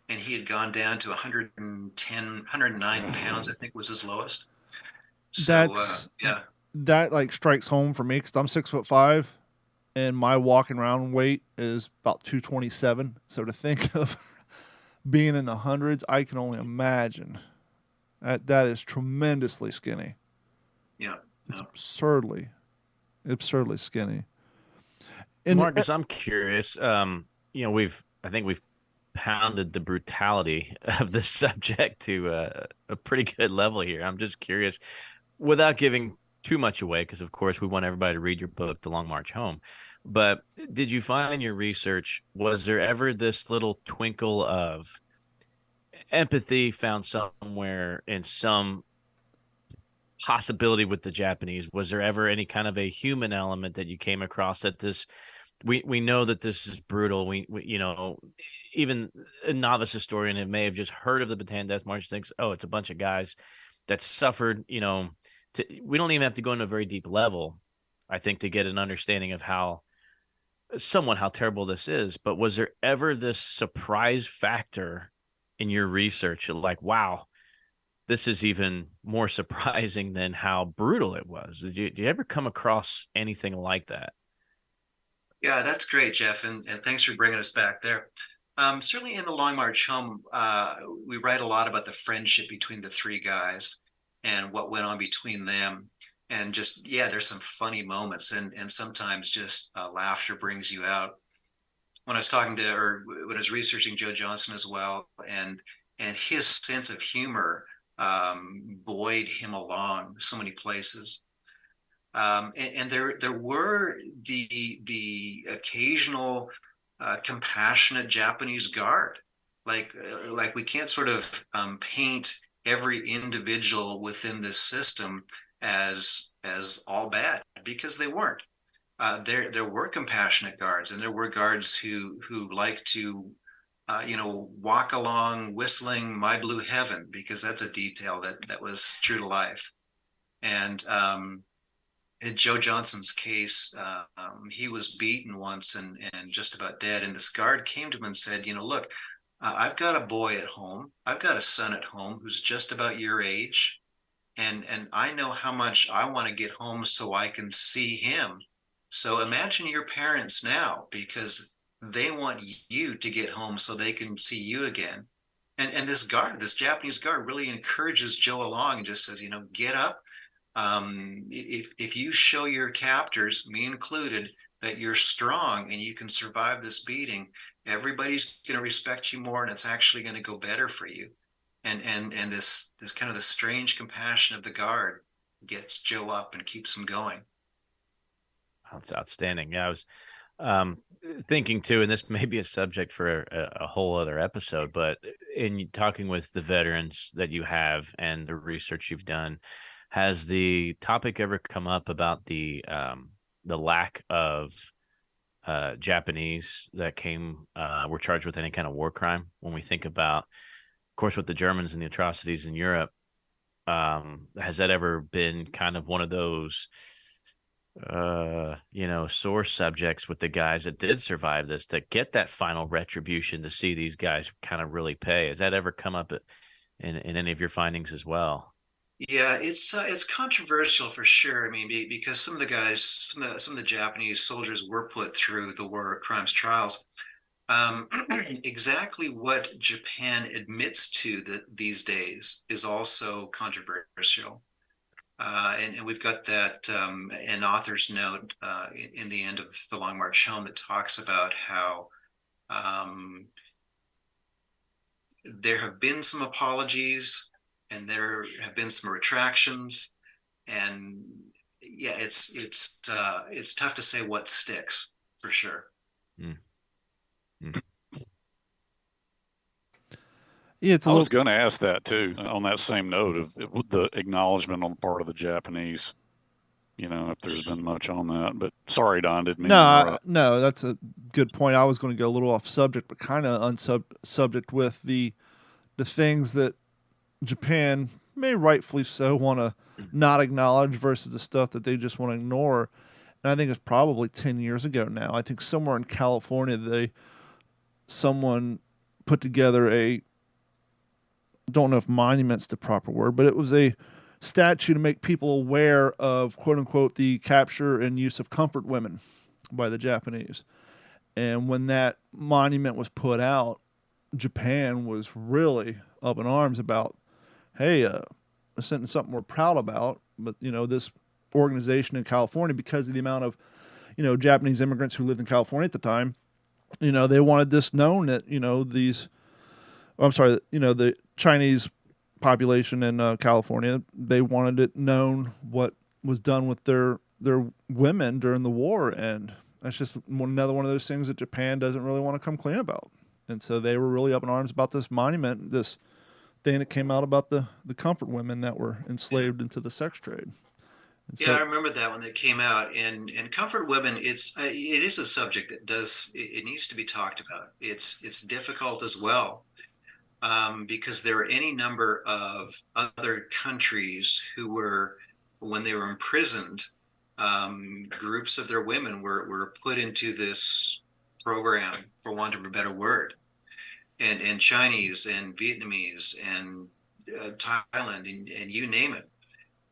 and he had gone down to 110, 109 pounds, I think was his lowest. So, yeah. That like strikes home for me because I'm 6'5", and my walking around weight is about 227. So to think of being in the hundreds, I can only imagine. That is tremendously skinny. Yeah. It's absurdly skinny. And Marcus, I'm curious. I think we've pounded the brutality of the subject to a pretty good level here. I'm just curious, without giving too much away, because of course we want everybody to read your book, The Long March Home. But did you find in your research, was there ever this little twinkle of empathy found somewhere in some possibility with the Japanese? Was there ever any kind of a human element that you came across that this we know that this is brutal. We even a novice historian who may have just heard of the Bataan Death March thinks, oh, it's a bunch of guys that suffered. We don't even have to go into a very deep level, I think, to get an understanding of how terrible this is. But was there ever this surprise factor in your research, like, wow, this is even more surprising than how brutal it was? Did you ever come across anything like that? Yeah, that's great, Jeff, and thanks for bringing us back there. Certainly in the Long March Home, we write a lot about the friendship between the three guys and what went on between them. And just, yeah, there's some funny moments, and sometimes just laughter brings you out. When I was when I was researching Joe Johnson as well, and his sense of humor buoyed him along so many places. And there were the occasional compassionate Japanese guard. Like we can't sort of paint every individual within this system as all bad, because they weren't. There were compassionate guards, and there were guards who like to walk along whistling "My Blue Heaven," because that's a detail that was true to life. And in Joe Johnson's case, he was beaten once and just about dead. And this guard came to him and said, look, I've got a boy at home. I've got a son at home who's just about your age. And I know how much I want to get home so I can see him. So imagine your parents now, because they want you to get home so they can see you again. And this Japanese guard really encourages Joe along and just says, get up. If you show your captors, me included, that you're strong and you can survive this beating, everybody's going to respect you more, and it's actually going to go better for you. And this kind of the strange compassion of the guard gets Joe up and keeps him going. That's outstanding. Yeah, I was thinking too, and this may be a subject for a whole other episode, but in talking with the veterans that you have and the research you've done, has the topic ever come up about the lack of Japanese that were charged with any kind of war crime? When we think about, of course, with the Germans and the atrocities in Europe, has that ever been kind of one of those sore subjects with the guys that did survive this, to get that final retribution, to see these guys kind of really pay? Has that ever come up in any of your findings as well? Yeah, it's controversial for sure. I mean, because some of the guys, some of the Japanese soldiers were put through the war crimes trials. Exactly what Japan admits to these days is also controversial. And we've got that an author's note in the end of The Long March Home that talks about how there have been some apologies and there have been some retractions, and yeah, it's tough to say what sticks for sure. Mm. Mm. Yeah, it's a I little. was going to ask that too, on that same note of the acknowledgement on the part of the Japanese. If there's been much on that. But sorry, Don, didn't mean to interrupt. No, that's a good point. I was going to go a little off subject, but kind of subject with the things that Japan may rightfully so want to not acknowledge versus the stuff that they just want to ignore. And I think it's probably 10 years ago now. I think somewhere in California, someone put together don't know if monument's the proper word, but it was a statue to make people aware of, quote unquote, the capture and use of comfort women by the Japanese. And when that monument was put out, Japan was really up in arms about, hey, this isn't something we're proud about, but, this organization in California, because of the amount of, Japanese immigrants who lived in California at the time, they wanted this known that, the Chinese population in California, they wanted it known what was done with their women during the war, and that's just another one of those things that Japan doesn't really want to come clean about. And so they were really up in arms about this monument, this thing that came out about the comfort women that were enslaved into the sex trade. Yeah, I remember that when it came out. And comfort women, it is a subject that it needs to be talked about. It's difficult as well. Because there are any number of other countries who were, when they were imprisoned, groups of their women were put into this program, for want of a better word, and Chinese and Vietnamese and Thailand and you name it,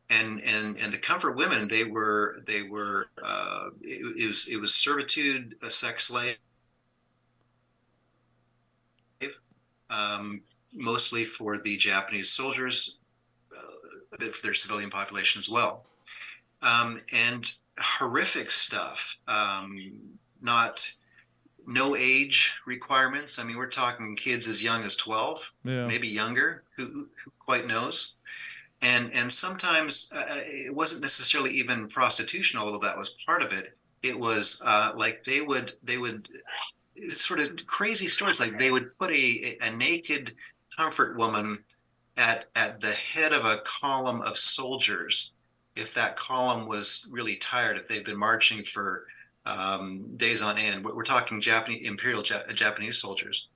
and the comfort women, it was servitude, a sex slave. Mostly for the Japanese soldiers, a bit for their civilian population as well. And horrific stuff, no age requirements. I mean, we're talking kids as young as 12, maybe younger, who quite knows. And sometimes it wasn't necessarily even prostitution, although that was part of it. It was like they would sort of crazy stories, like they would put a naked comfort woman at the head of a column of soldiers if that column was really tired, if they've been marching for days on end. We're talking Japanese soldiers,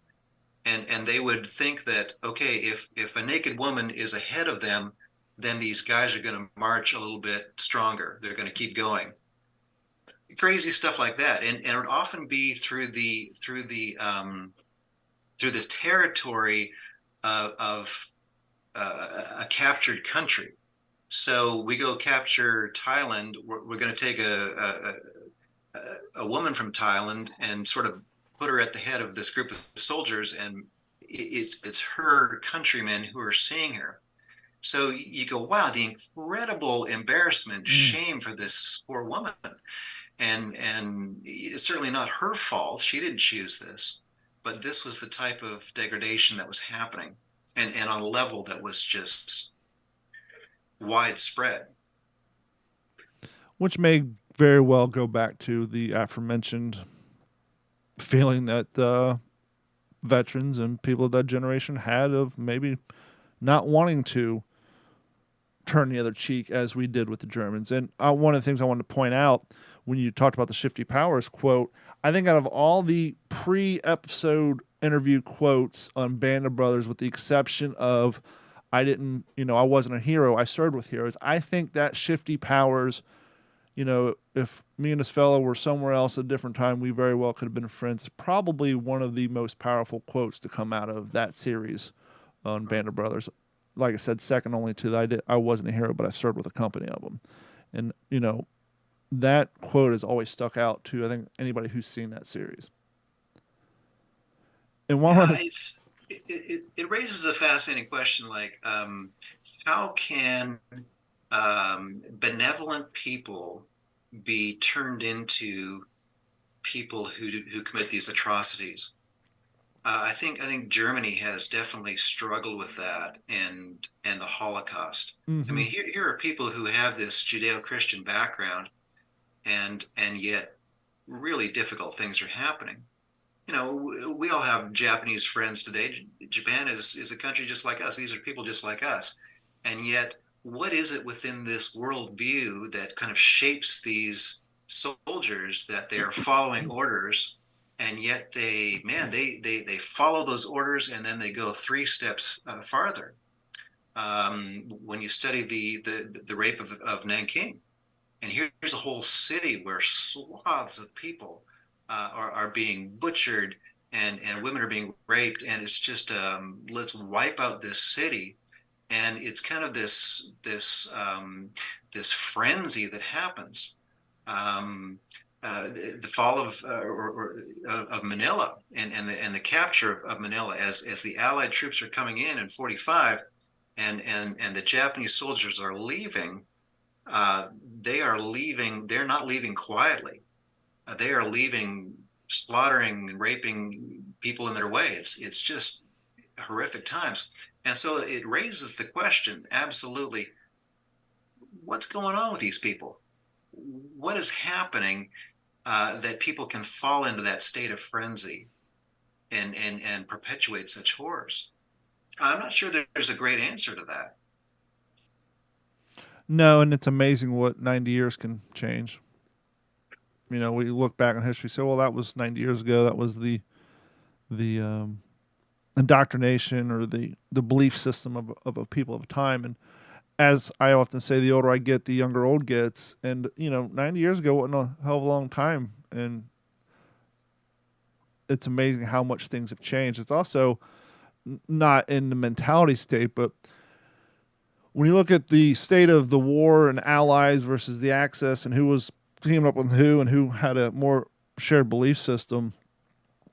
and they would think that, okay, if a naked woman is ahead of them, then these guys are going to march a little bit stronger, they're going to keep going. Crazy stuff like that, and it would often be through the territory of a captured country. So we go capture Thailand. We're going to take a woman from Thailand and sort of put her at the head of this group of soldiers, and it's her countrymen who are seeing her. So you go, wow, the incredible embarrassment, shame for this poor woman. And it's certainly not her fault. She didn't choose this, but this was the type of degradation that was happening, and on a level that was just widespread. Which may very well go back to the aforementioned feeling that veterans and people of that generation had of maybe not wanting to turn the other cheek as we did with the Germans. And one of the things I wanted to point out when you talked about the shifty powers quote, I think out of all the pre-episode interview quotes on Band of Brothers, with the exception of I wasn't a hero, I served with heroes, I think that shifty powers, if me and this fellow were somewhere else at a different time, we very well could have been friends. It's probably one of the most powerful quotes to come out of that series on Band of Brothers. Like I said, second only to that, I wasn't a hero, but I served with a company of them. And, that quote has always stuck out to, I think, anybody who's seen that series. And it raises a fascinating question, like how can benevolent people be turned into people who commit these atrocities? I think Germany has definitely struggled with that, and the Holocaust. Mm-hmm. I mean, here are people who have this Judeo-Christian background, and yet really difficult things are happening. We all have Japanese friends today, Japan is a country just like us. These are people just like us. And yet, what is it within this worldview that kind of shapes these soldiers that they are following orders, and yet they follow those orders, and then they go 3 steps farther. When you study the rape of Nanking, and here's a whole city where swaths of people are being butchered, and women are being raped, and it's just let's wipe out this city. And it's kind of this frenzy that happens. The fall of Manila and the capture of Manila as the Allied troops are coming in 1945, and the Japanese soldiers are leaving. They're not leaving quietly. They are leaving, slaughtering and raping people in their way. It's just horrific times. And so it raises the question, absolutely, what's going on with these people? What is happening that people can fall into that state of frenzy and perpetuate such horrors? I'm not sure there's a great answer to that. No, and it's amazing what 90 years can change. We look back in history, say, well, that was 90 years ago. That was the indoctrination or the belief system of a people of a time. And as I often say, the older I get, the younger old gets. And 90 years ago wasn't a hell of a long time, and it's amazing how much things have changed. It's also not in the mentality state, but when you look at the state of the war and allies versus the Axis, and who was teaming up with who and who had a more shared belief system,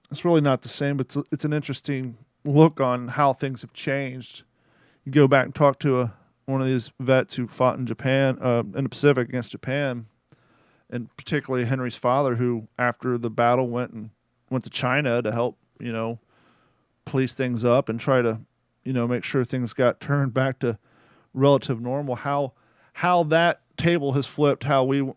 it's really not the same. But it's an interesting look on how things have changed. You go back and talk to one of these vets who fought in Japan, in the Pacific against Japan, and particularly Henry's father, who after the battle went to China to help, police things up and try to, make sure things got turned back to relative normal. How that table has flipped, how we,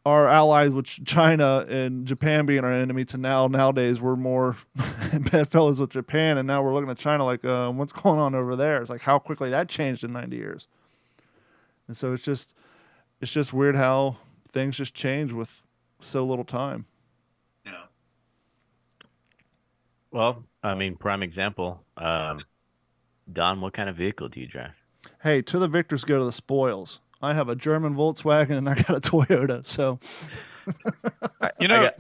our allies with China and Japan being our enemy, to nowadays we're more bedfellows with Japan, and now we're looking at China like, what's going on over there? It's like how quickly that changed in 90 years. And so it's just weird how things just change with so little time. Yeah. Well, I mean, prime example, Don, what kind of vehicle do you drive? Hey, to the victors go to the spoils. I have a German Volkswagen and I got a Toyota. So, can I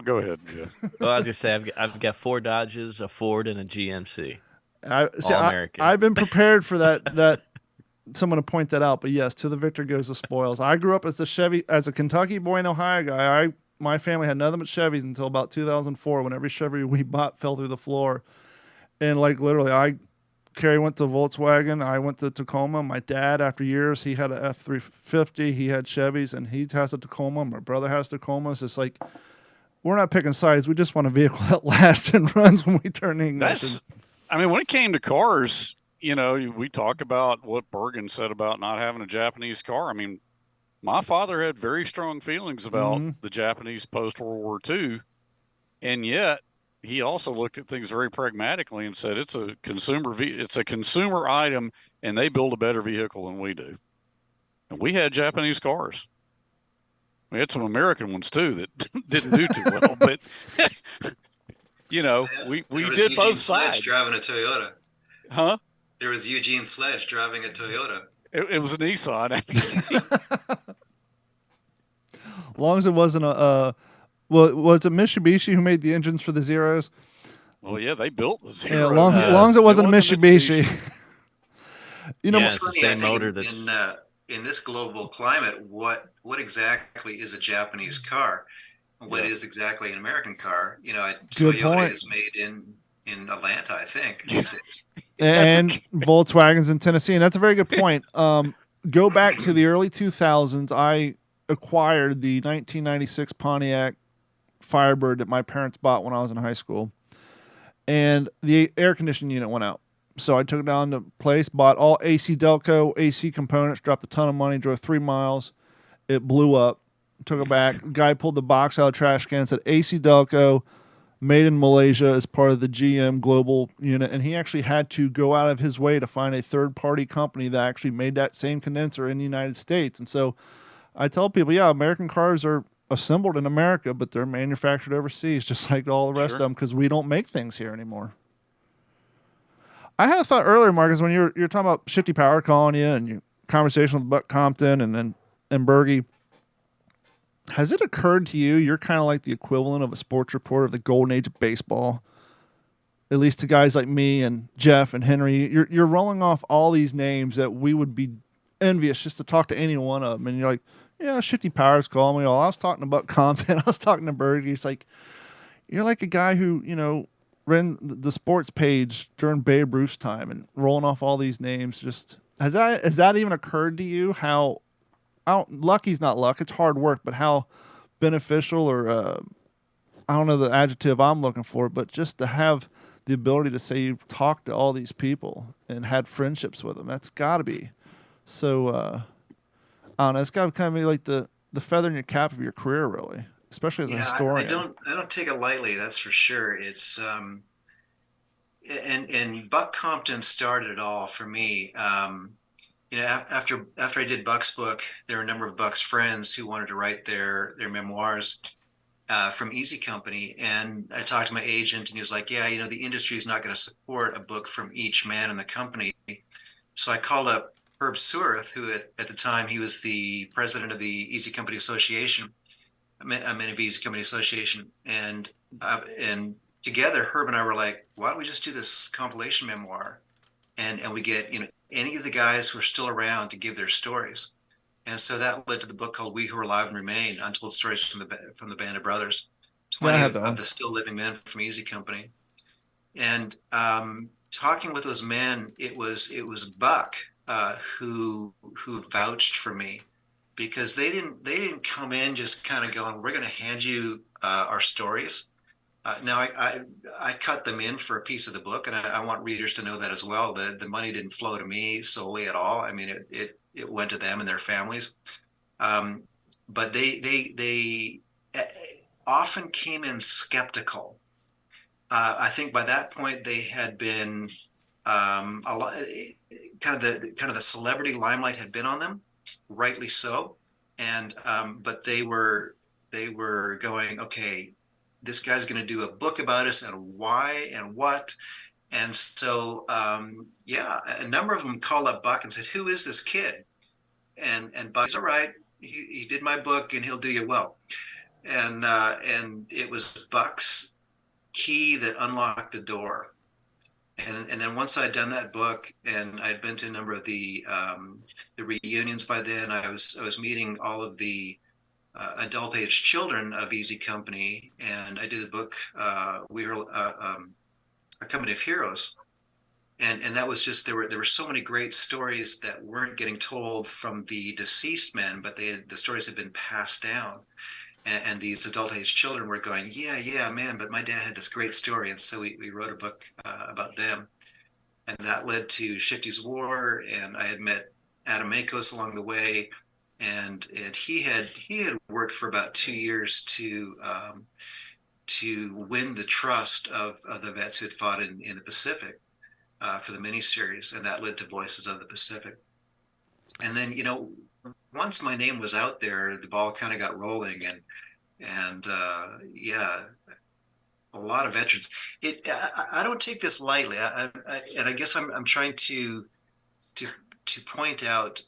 go ahead? Yeah. Well, I was gonna say I've got 4 Dodges, a Ford, and a GMC. All-American. I've been prepared for that. Someone to point that out, but yes, to the victor goes the spoils. I grew up as a Kentucky boy and Ohio guy. My family had nothing but Chevys until about 2004, when every Chevy we bought fell through the floor. And like literally, Carrie went to Volkswagen. I went to Tacoma. My dad, after years, he had a F-350. He had Chevys, and he has a Tacoma. My brother has Tacomas. It's like, we're not picking sides. We just want a vehicle that lasts and runs when we turn the ignition. When it came to cars, we talk about what Bergen said about not having a Japanese car. My father had very strong feelings about the Japanese post-World War II, and yet he also looked at things very pragmatically and said it's a consumer item, and they build a better vehicle than we do. And we had Japanese cars. We had some American ones too that didn't do too well, but we did both sides. Driving a Toyota. Huh? There was Eugene Sledge driving a Toyota. It was a Nissan, actually. As long as it wasn't was it Mitsubishi who made the engines for the Zeros? Well, yeah, they built the Zero. Yeah, long as it wasn't Mitsubishi. It's the funny, same motor that's in this global climate, what exactly is a Japanese car? What is exactly an American car? Toyota is made in Atlanta, I think, these days. And Volkswagens in Tennessee. And that's a very good point. Go back to the early 2000s. I acquired the 1996 Pontiac Firebird that my parents bought when I was in high school. And the air conditioning unit went out. So I took it down to place, bought all AC Delco, AC components, dropped a ton of money, drove 3 miles. It blew up. Took it back. Guy pulled the box out of the trash can, said AC Delco, made in Malaysia as part of the GM global unit, and he actually had to go out of his way to find a third-party company that actually made that same condenser in the United States. And so I tell people, yeah, American cars are assembled in America, but they're manufactured overseas, just like all the rest of them, because we don't make things here anymore. I had a thought earlier, Marcus, when you're talking about Shifty Power calling you and your conversation with Buck Compton and Berge. Has it occurred to you you're kind of like the equivalent of a sports reporter of the golden age of baseball? At least to guys like me and Jeff and Henry, you're rolling off all these names that we would be envious just to talk to any one of them. And you're like, yeah, Shifty Power's calling me. Oh, I was talking to Buck Compton. I was talking to Berge. It's like, you're like a guy who, ran the sports page during Babe Ruth's time and rolling off all these names. Just has that even occurred to you? How lucky's not luck, it's hard work, but how beneficial, or I don't know the adjective I'm looking for, but just to have the ability to say you've talked to all these people and had friendships with them, that's got to be so. I don't know. It's got to kind of be like the feather in your cap of your career, really, especially as a historian. I don't take it lightly. That's for sure. It's and Buck Compton started it all for me. After I did Buck's book, there were a number of Buck's friends who wanted to write their memoirs from Easy Company, and I talked to my agent, and he was like, "Yeah, the industry is not going to support a book from each man in the company." So I called up Herb Sewerth, who at the time he was the president of the Easy Company Association, Men of Easy Company Association, and together Herb and I were like, "Why don't we just do this compilation memoir, and we get any of the guys who are still around to give their stories." And so that led to the book called We Who Are Alive and Remain: Untold Stories from the Band of Brothers, 20 of the still living men from Easy Company. And talking with those men, it was Buck who vouched for me, because they didn't come in just kind of going, "We're going to hand you our stories." Now I cut them in for a piece of the book, and I want readers to know that as well. The money didn't flow to me solely at all. I mean, it went to them and their families. But they often came in skeptical. I think by that point they had been a lot, kind of the celebrity limelight had been on them, rightly so. And but they were going, okay, this guy's going to do a book about us, and why and what. And so, a number of them called up Buck and said, "Who is this kid?" And Buck's, "All right, he did my book and he'll do you well." And it was Buck's key that unlocked the door. And then once I'd done that book, and I'd been to a number of the reunions by then, I was meeting all of the adult age children of Easy Company, and I did the book We Were A Company of Heroes, and that was just, there were so many great stories that weren't getting told from the deceased men, but the stories had been passed down, and these adult age children were going, yeah man, but my dad had this great story. And so we wrote a book about them, and that led to Shifty's War, and I had met Adam Makos along the way. And he had worked for about 2 years to win the trust of the vets who had fought in the Pacific for the miniseries, and that led to Voices of the Pacific. And then once my name was out there, the ball kind of got rolling, and a lot of veterans. I don't take this lightly, and I guess I'm trying to point out.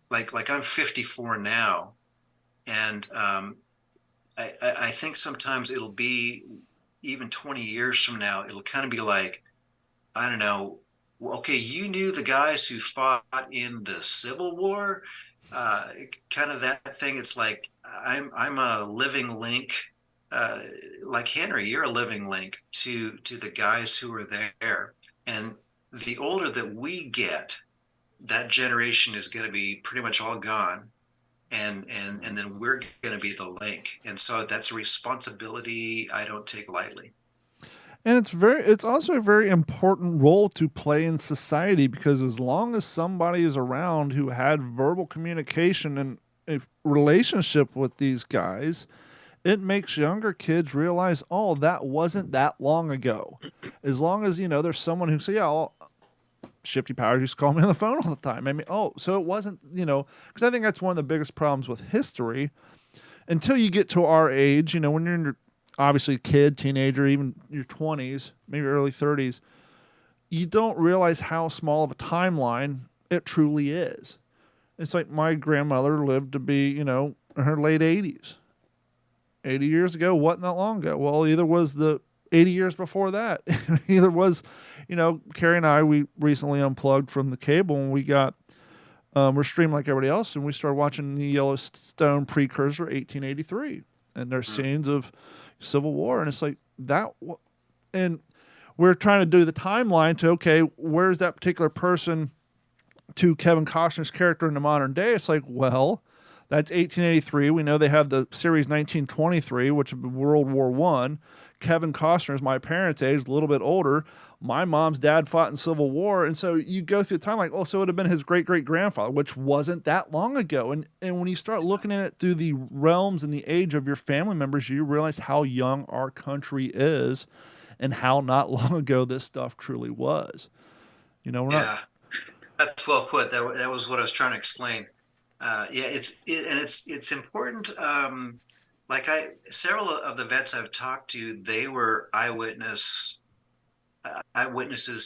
Like I'm 54 now, and I think sometimes it'll be even 20 years from now, it'll kind of be like, I don't know, okay, you knew the guys who fought in the Civil War, kind of that thing. It's like I'm a living link, like Henry, you're a living link to the guys who were there, and the older that we get, that generation is going to be pretty much all gone, and then we're going to be the link. And so that's a responsibility I don't take lightly. And it's also a very important role to play in society, because as long as somebody is around who had verbal communication and a relationship with these guys, it makes younger kids realize, oh, that wasn't that long ago. As long as, there's someone who say, yeah, Shifty Powers used to call me on the phone all the time. I mean, so it wasn't, because I think that's one of the biggest problems with history. Until you get to our age, when you're in your, obviously a kid, teenager, even your 20s, maybe early 30s, you don't realize how small of a timeline it truly is. It's like my grandmother lived to be, in her late 80s. 80 years ago wasn't that long ago. Well, either was the 80 years before that. Either was, Carrie and I, we recently unplugged from the cable and we got, we're streaming like everybody else, and we started watching the Yellowstone precursor, 1883. And there's scenes of Civil War, and it's like that. And we're trying to do the timeline to, okay, where's that particular person to Kevin Costner's character in the modern day? It's like, well, that's 1883. We know they have the series 1923, which is World War I. Kevin Costner is my parents' age, a little bit older. My mom's dad fought in Civil War. And so you go through the time like, so it would have been his great-great-grandfather, which wasn't that long ago. And when you start looking at it through the realms and the age of your family members, you realize how young our country is and how not long ago this stuff truly was. That's well put. That was what I was trying to explain. It's important. Several of the vets I've talked to, they were eyewitnesses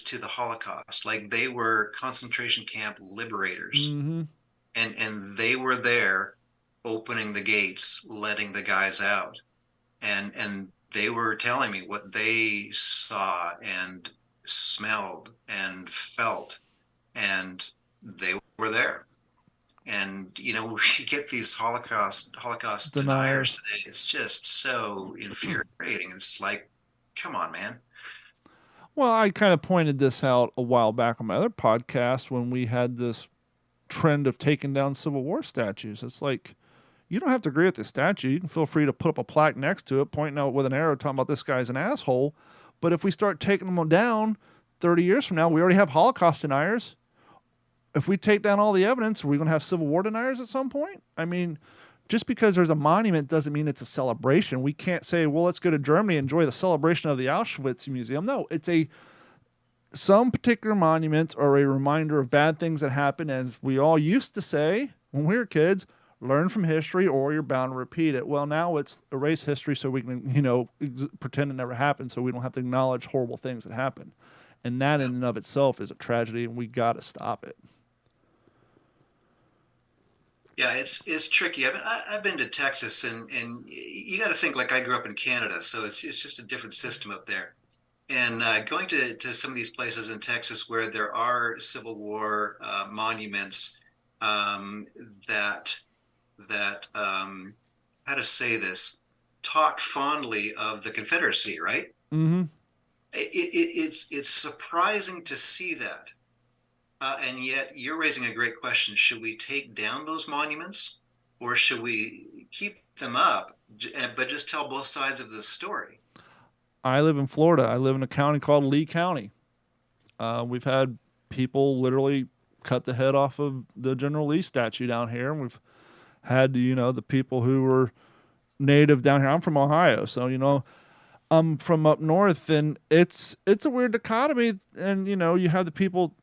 to the Holocaust. Like they were concentration camp liberators, and they were there, opening the gates, letting the guys out, and they were telling me what they saw and smelled and felt, and they were there. And we get these Holocaust deniers today. It's just so infuriating. It's like, come on, man. Well, I kind of pointed this out a while back on my other podcast when we had this trend of taking down Civil War statues. It's like, you don't have to agree with the statue. You can feel free to put up a plaque next to it, pointing out with an arrow, talking about this guy's an asshole. But if we start taking them down 30 years from now, we already have Holocaust deniers. If we take down all the evidence, are we going to have Civil War deniers at some point? I mean, just because there's a monument doesn't mean it's a celebration. We can't say, well, let's go to Germany and enjoy the celebration of the Auschwitz Museum. No, it's some particular monuments are a reminder of bad things that happened. As we all used to say when we were kids, learn from history or you're bound to repeat it. Well, now it's erase history so we can, pretend it never happened so we don't have to acknowledge horrible things that happened. And that in and of itself is a tragedy, and we got to stop it. Yeah, it's tricky. I've been to Texas, and you got to think like I grew up in Canada, so it's just a different system up there. And going to some of these places in Texas where there are Civil War monuments that how to say this, talk fondly of the Confederacy, right? Mm-hmm. It's surprising to see that. And yet you're raising a great question. Should we take down those monuments, or should we keep them up, but just tell both sides of the story? I live in Florida. I live in a county called Lee County. We've had people literally cut the head off of the General Lee statue down here. And we've had, the people who were native down here. I'm from Ohio, so, I'm from up north, and it's a weird dichotomy. And, you have the people.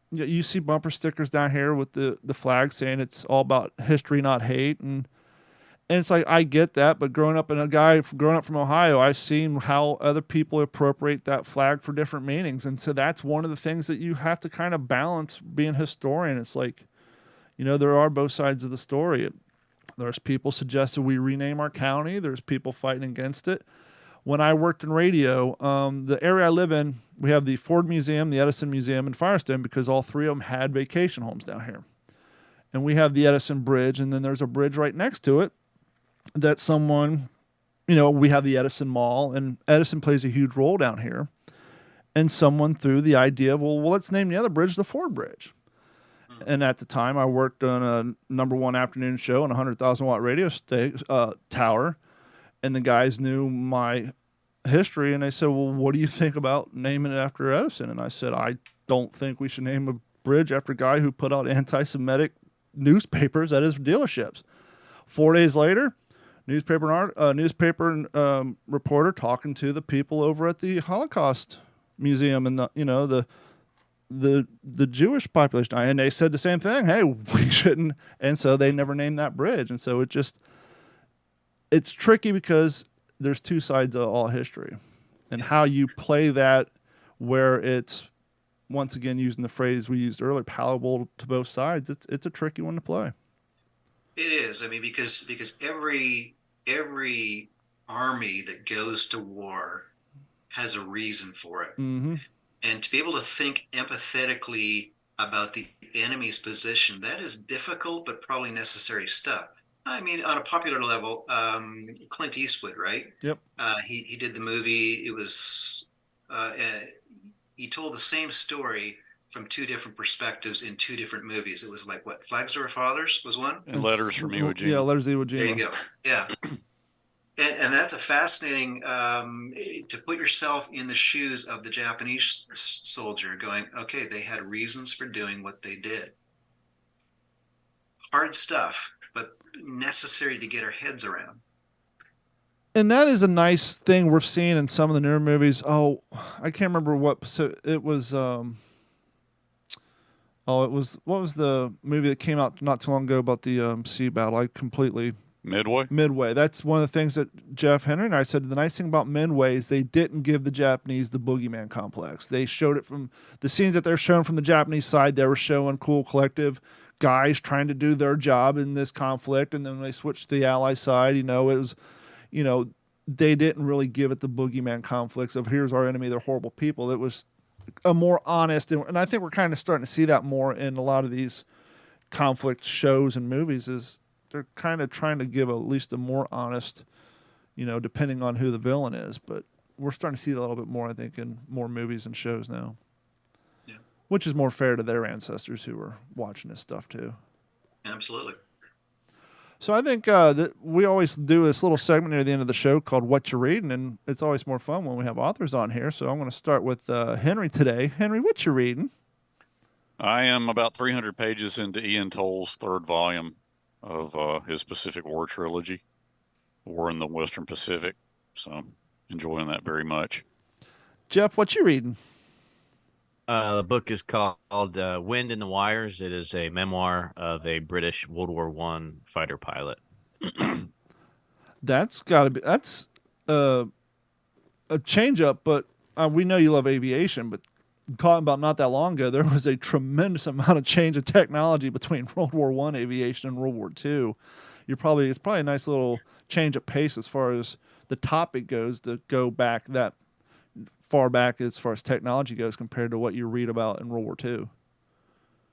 You see bumper stickers down here with the flag saying it's all about history, not hate. And it's like, I get that, but growing up from Ohio, I've seen how other people appropriate that flag for different meanings. And so that's one of the things that you have to kind of balance being a historian. It's like, there are both sides of the story. There's people suggested we rename our county. There's people fighting against it. When I worked in radio, the area I live in, we have the Ford Museum, the Edison Museum, and Firestone, because all three of them had vacation homes down here. And we have the Edison Bridge, and then there's a bridge right next to it that someone, we have the Edison Mall, and Edison plays a huge role down here. And someone threw the idea of, well, let's name the other bridge the Ford Bridge. And at the time, I worked on a #1 afternoon show on a 100,000-watt radio tower. And the guys knew my history, and they said, well, what do you think about naming it after Edison? And I said, I don't think we should name a bridge after a guy who put out anti-Semitic newspapers at his dealerships. 4 days later, newspaper reporter talking to the people over at the Holocaust Museum and the Jewish population, and they said the same thing. Hey, we shouldn't, and so they never named that bridge, and so it's tricky because there's two sides of all history, and how you play that, where it's once again using the phrase we used earlier, palatable to both sides. It's a tricky one to play. It is. I mean, because every army that goes to war has a reason for it. Mm-hmm. And to be able to think empathetically about the enemy's position, that is difficult, but probably necessary stuff. I mean, on a popular level, Clint Eastwood, right? Yep. He did the movie. It was he told the same story from two different perspectives in two different movies. It was like, what, Flags of Our Fathers was one? And Letters from Iwo Jima. Yeah, Letters from Iwo Jima. There you go. Yeah. And that's a fascinating, to put yourself in the shoes of the Japanese soldier going, okay, they had reasons for doing what they did. Hard stuff, but necessary to get our heads around. And that is a nice thing we're seeing in some of the newer movies. Oh, I can't remember what. So it was. What was the movie that came out not too long ago about the sea battle? I completely. Midway. That's one of the things that Jeff Henry and I said. The nice thing about Midway is they didn't give the Japanese the boogeyman complex. They showed it from the scenes that they're showing from the Japanese side. They were showing cool collective guys trying to do their job in this conflict, and then when they switched to the Ally side, it was, they didn't really give it the boogeyman conflicts of here's our enemy, they're horrible people. It was a more honest, and I think we're kind of starting to see that more in a lot of these conflict shows and movies. Is they're kind of trying to give at least a more honest, depending on who the villain is. But we're starting to see that a little bit more, I think, in more movies and shows now. Yeah. Which is more fair to their ancestors who were watching this stuff too. Absolutely. So I think that we always do this little segment near the end of the show called What You're Reading, and it's always more fun when we have authors on here. So I'm going to start with Henry today. Henry, what you reading? I am about 300 pages into Ian Toll's third volume of his Pacific War trilogy, War in the Western Pacific. So enjoying that very much. Jeff, what you reading? The book is called Wind in the Wires. It is a memoir of a British World War I fighter pilot. That's a change up, but we know you love aviation, but talking about not that long ago, there was a tremendous amount of change of technology between World War I aviation and World War II. It's probably a nice little change of pace as far as the topic goes to go back that far back as far as technology goes compared to what you read about in World War II.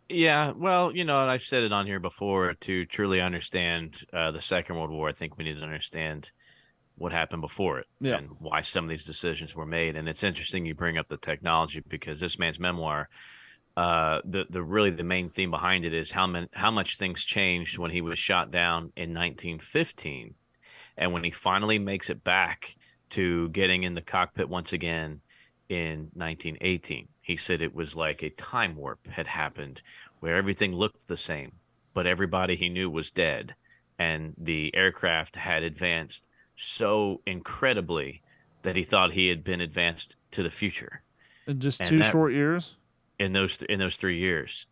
Yeah, well, and I've said it on here before, to truly understand the Second World War, I think we need to understand what happened before it and why some of these decisions were made. And it's interesting you bring up the technology, because this man's memoir, the main theme behind it is how much things changed when he was shot down in 1915, and when he finally makes it back to getting in the cockpit once again in 1918. He said it was like a time warp had happened where everything looked the same, but everybody he knew was dead, and the aircraft had advanced so incredibly that he thought he had been advanced to the future in just two short years. In those 3 years.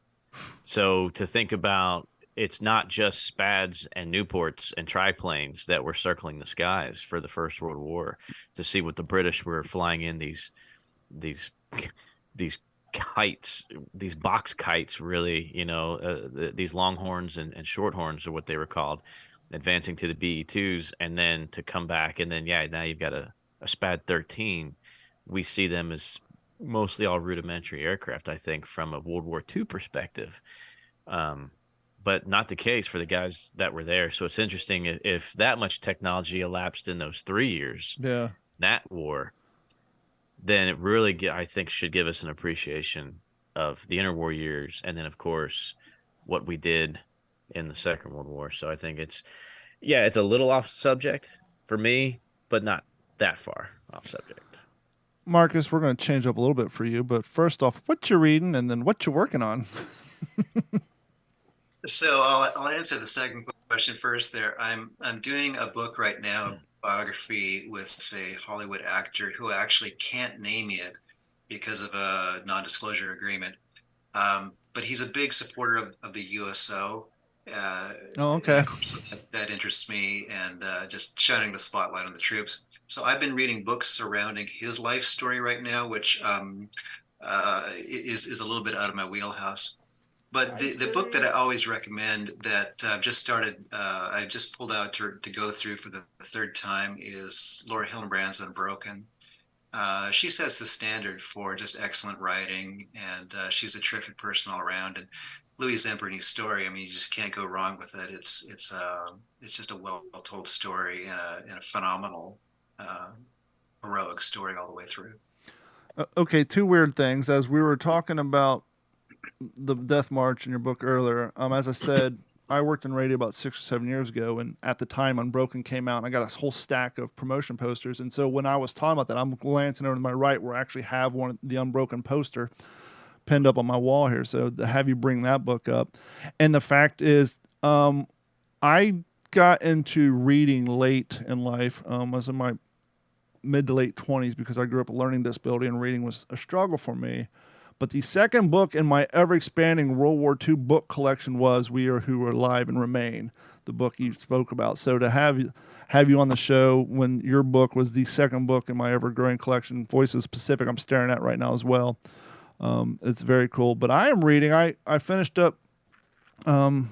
So to think about, it's not just Spads and Newports and triplanes that were circling the skies for the First World War, to see what the British were flying in these kites, these box kites, really, these longhorns and shorthorns are what they were called, advancing to the BE-2s, and then to come back, and then now you've got a Spad 13. We see them as mostly all rudimentary aircraft, I think, from a World War II perspective, but not the case for the guys that were there. So it's interesting if that much technology elapsed in those 3 years, that war, then it really, I think, should give us an appreciation of the interwar years, and then, of course, what we did in the Second World War. So I think it's a little off subject for me, but not that far off subject. Marcus, we're going to change up a little bit for you, but first off, what you reading, and then what you working on? So I'll answer the second question first. There, I'm doing a book right now, a biography with a Hollywood actor who I actually can't name yet because of a non-disclosure agreement. But he's a big supporter of the USO. Oh, And okay. of course, that interests me, and just shining the spotlight on the troops. So I've been reading books surrounding his life story right now, which is a little bit out of my wheelhouse. But the book that I always recommend that I've just started, I just pulled out to go through for the third time is Laura Hillenbrand's Unbroken. She sets the standard for just excellent writing, and she's a terrific person all around. And Louis Zamperini's story, I mean, you just can't go wrong with it. It's just a well-told story and a phenomenal heroic story all the way through. Okay, two weird things. As we were talking about the Death March in your book earlier, as I said, I worked in radio about 6 or 7 years ago, and at the time Unbroken came out, and I got a whole stack of promotion posters. And so when I was talking about that, I'm glancing over to my right where I actually have the Unbroken poster pinned up on my wall here. So to have you bring that book up, and the fact is, I got into reading late in life. I was in my mid to late 20s because I grew up with a learning disability, and reading was a struggle for me. But the second book in my ever-expanding World War II book collection was We Are Who Are Alive and Remain, the book you spoke about. So to have you on the show when your book was the second book in my ever-growing collection, Voices Pacific, I'm staring at right now as well. It's very cool. But I am reading. I finished up the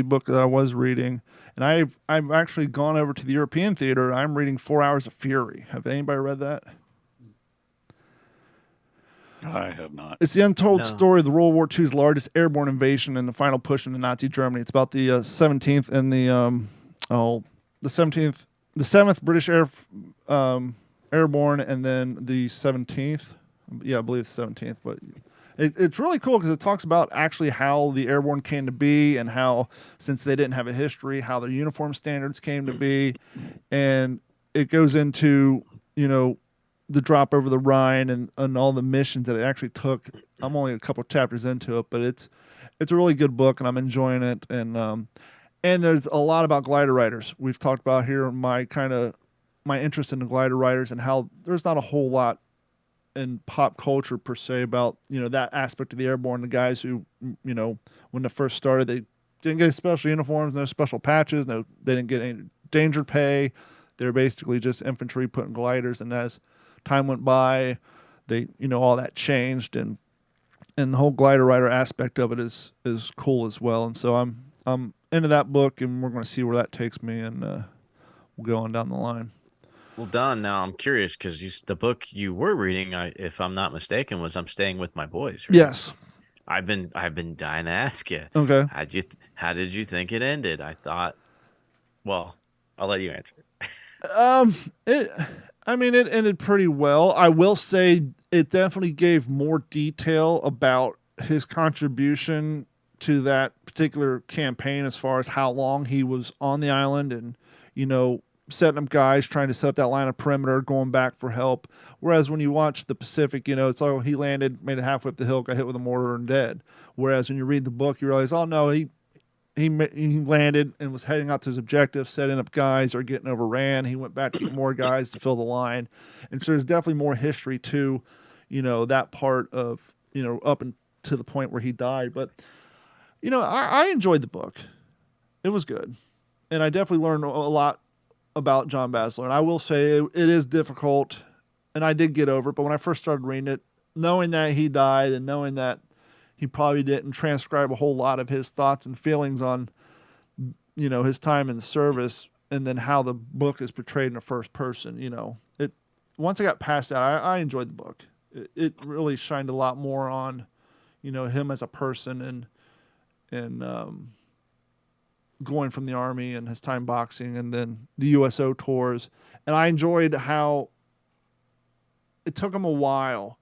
book that I was reading, and I've actually gone over to the European theater. I'm reading 4 Hours of Fury. Have anybody read that? I have not. It's the untold story of the World War II's largest airborne invasion and the final push into Nazi Germany. It's about the 17th and the 7th British Airborne, and then the 17th. Yeah, I believe it's 17th, but it's really cool because it talks about actually how the airborne came to be, and how, since they didn't have a history, how their uniform standards came to be, and it goes into, the drop over the Rhine and all the missions that it actually took. I'm only a couple of chapters into it, but it's a really good book, and I'm enjoying it. And there's a lot about glider riders. We've talked about here my interest in the glider riders, and how there's not a whole lot in pop culture per se about, that aspect of the airborne. The guys who, when they first started, they didn't get special uniforms, no special patches, they didn't get any danger pay. They're basically just infantry putting gliders, and as time went by, they, all that changed, and the whole glider rider aspect of it is cool as well. And so I'm into that book, and we're going to see where that takes me, and we'll go on down the line. Well, Don, now I'm curious because the book you were reading, if I'm not mistaken, was I'm Staying with My Boys. Right? Yes. I've been dying to ask you. Okay. How did you think it ended? I thought, well, I'll let you answer. It ended pretty well. I will say it definitely gave more detail about his contribution to that particular campaign, as far as how long he was on the island, and, setting up guys, trying to set up that line of perimeter, going back for help. Whereas when you watch the Pacific, it's like, he landed, made it halfway up the hill, got hit with a mortar, and dead. Whereas when you read the book, you realize, oh no, he landed and was heading out to his objective, setting up guys, or getting overran. He went back to get more guys to fill the line. And so there's definitely more history to, that part of, up and to the point where he died. But, I enjoyed the book. It was good. And I definitely learned a lot about John Basler. And I will say it is difficult, and I did get over it. But when I first started reading it, knowing that he died, and knowing that he probably didn't transcribe a whole lot of his thoughts and feelings on, his time in the service, and then how the book is portrayed in the first person, once I got past that, I enjoyed the book. It really shined a lot more on, him as a person, and going from the Army, and his time boxing, and then the USO tours. And I enjoyed how it took him a while,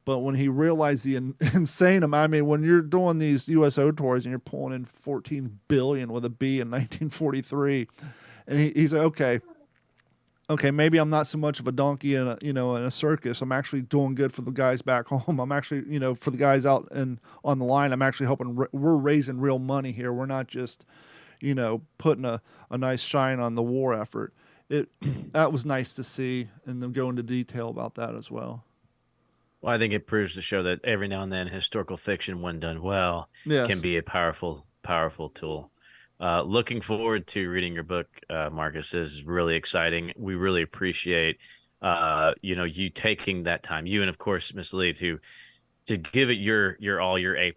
but when he realized the insane amount, when you're doing these USO tours and you're pulling in $14 billion with a B in 1943, and he's like, okay, okay, maybe I'm not so much of a donkey in a circus. I'm actually doing good for the guys back home. I'm actually, for the guys out and on the line, I'm actually helping. We're raising real money here. We're not just, putting a nice shine on the war effort. That was nice to see, and then go into detail about that as well. Well, I think it proves to show that every now and then historical fiction, when done well, Yes. can be a powerful tool. Looking forward to reading your book, Marcus. This is really exciting. We really appreciate, you taking that time. You and, of course, Miss Lee, to give it your all, your A+,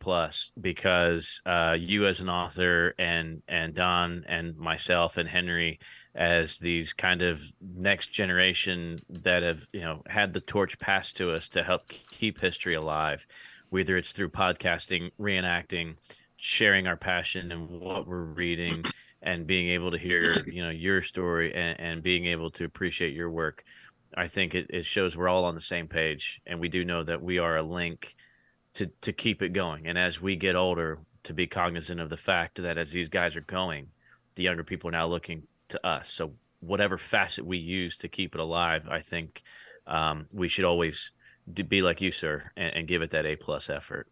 because you as an author and Don and myself and Henry as these kind of next generation that have, had the torch passed to us to help keep history alive, whether it's through podcasting, reenacting, sharing our passion and what we're reading, and being able to hear, your story and being able to appreciate your work. I think it shows we're all on the same page, and we do know that we are a link to keep it going. And as we get older, to be cognizant of the fact that as these guys are going, the younger people are now looking to us. So whatever facet we use to keep it alive, I think we should always be like you, sir, and give it that A+ effort.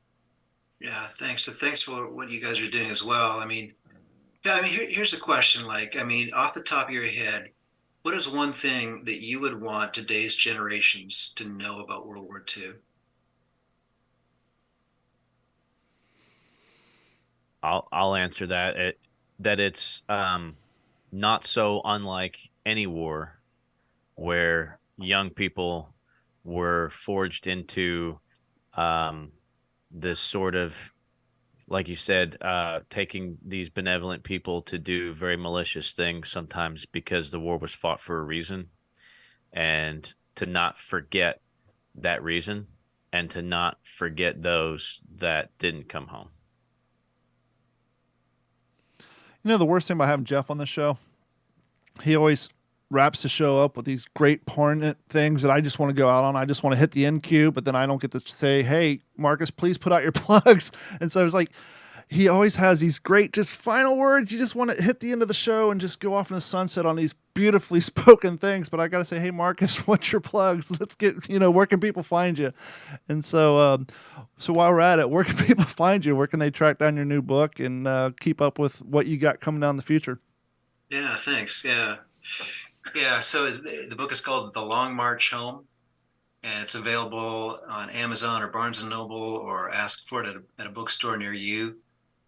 Yeah, thanks. So thanks for what you guys are doing as well. Here's a question. Off the top of your head, what is one thing that you would want today's generations to know about World War II? I'll answer that. That it's not so unlike any war where young people were forged into this sort of, like you said, taking these benevolent people to do very malicious things sometimes because the war was fought for a reason, and to not forget that reason and to not forget those that didn't come home. The worst thing about having Jeff on the show, he always wraps the show up with these great poignant things that I just want to go out on. I just want to hit the end cue, but then I don't get to say, hey, Marcus, please put out your plugs. And so it's like, he always has these great just final words. You just want to hit the end of the show and just go off in the sunset on these beautifully spoken things. But I got to say, hey, Marcus, what's your plugs? Let's get, where can people find you? And so while we're at it, where can people find you? Where can they track down your new book and keep up with what you got coming down in the future? Yeah, thanks. Yeah. So the book is called The Long March Home, and it's available on Amazon or Barnes & Noble, or ask for it at a bookstore near you,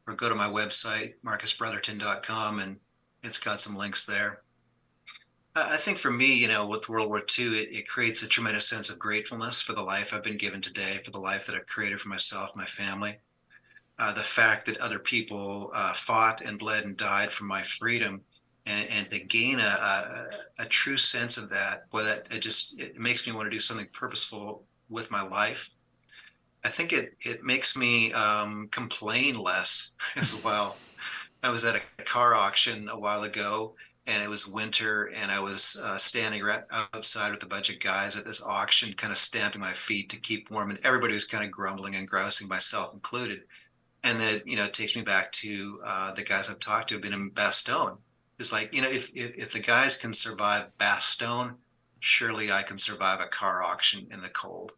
or go to my website, Marcus-Brotherton.com, and it's got some links there. I think for me, with World War II, it creates a tremendous sense of gratefulness for the life I've been given today, for the life that I've created for myself, my family. The fact that other people fought and bled and died for my freedom, and to gain a true sense of that, it makes me want to do something purposeful with my life. I think it makes me complain less as well. I was at a car auction a while ago, and it was winter, and I was standing right outside with a bunch of guys at this auction, kind of stamping my feet to keep warm, and everybody was kind of grumbling and grousing, myself included. And then it takes me back to the guys I've talked to who've been in Bastogne. It's like, if the guys can survive Bastogne, surely I can survive a car auction in the cold.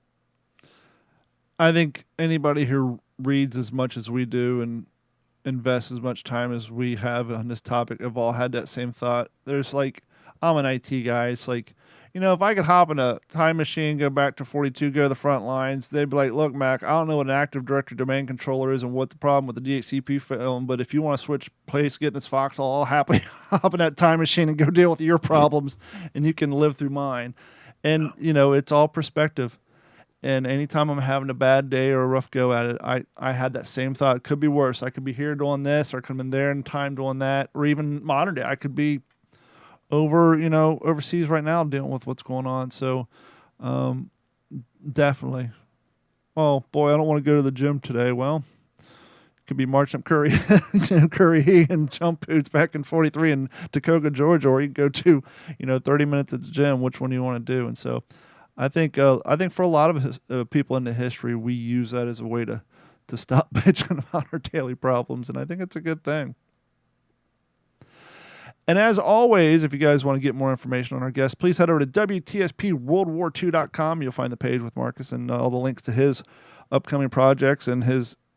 I think anybody who reads as much as we do and invests as much time as we have on this topic have all had that same thought. There's I'm an IT guy. It's like, if I could hop in a time machine, go back to 42, go to the front lines, they'd be like, look, Mac, I don't know what an active directory domain controller is and what the problem with the DHCP film, but if you want to switch place, get in this foxhole, I'll happily hop in that time machine and go deal with your problems, and you can live through mine. And, it's all perspective. And anytime I'm having a bad day or a rough go at it, I had that same thought. It could be worse. I could be here doing this, or I could have been there in time doing that, or even modern day. I could be overseas right now dealing with what's going on. So definitely. Oh, boy, I don't want to go to the gym today. Well, it could be marching up Curry and jump boots back in 43 in Tacoma, Georgia, or you can go to, 30 minutes at the gym. Which one do you want to do? And so I think for a lot of people into history, we use that as a way to stop bitching about our daily problems, and I think it's a good thing. And as always, if you guys want to get more information on our guests, please head over to WTSPWWII-EP.151. You'll find the page with Marcus and all the links to his upcoming projects and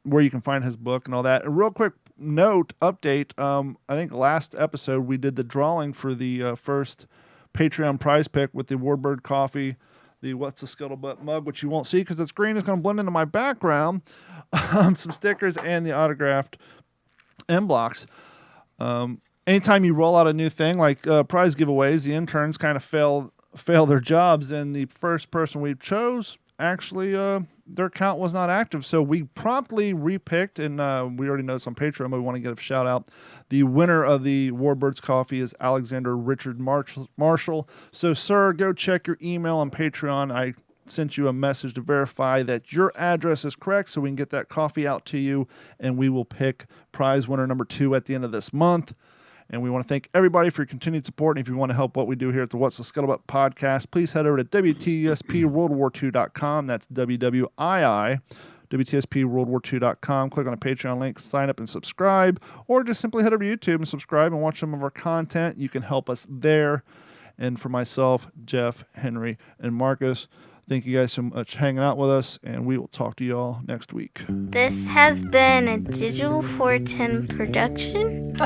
where you can find his book and all that. A real quick update. I think last episode we did the drawing for the first Patreon prize pick with the Warbird coffee, the What's the Scuttlebutt mug, which you won't see because it's green. It's going to blend into my background. Some stickers and the autographed end blocks. Anytime you roll out a new thing like prize giveaways, the interns kind of fail their jobs, and the first person we chose actually their account was not active, so we promptly repicked, and we already know this on Patreon, but we want to give a shout out. The winner of the Warbirds coffee is Alexander Richard Marshall. So, sir, go check your email on Patreon. I sent you a message to verify that your address is correct so we can get that coffee out to you, and we will pick prize winner number 2 at the end of this month. And we want to thank everybody for your continued support. And if you want to help what we do here at the What's the Scuttlebutt podcast, please head over to WTSPWWII-EP.com. That's WWII, WTSPWWII-EP.com. Click on the Patreon link, sign up and subscribe, or just simply head over to YouTube and subscribe and watch some of our content. You can help us there. And for myself, Jeff, Henry, and Marcus, thank you guys so much for hanging out with us, and we will talk to you all next week. This has been a Digital 410 production.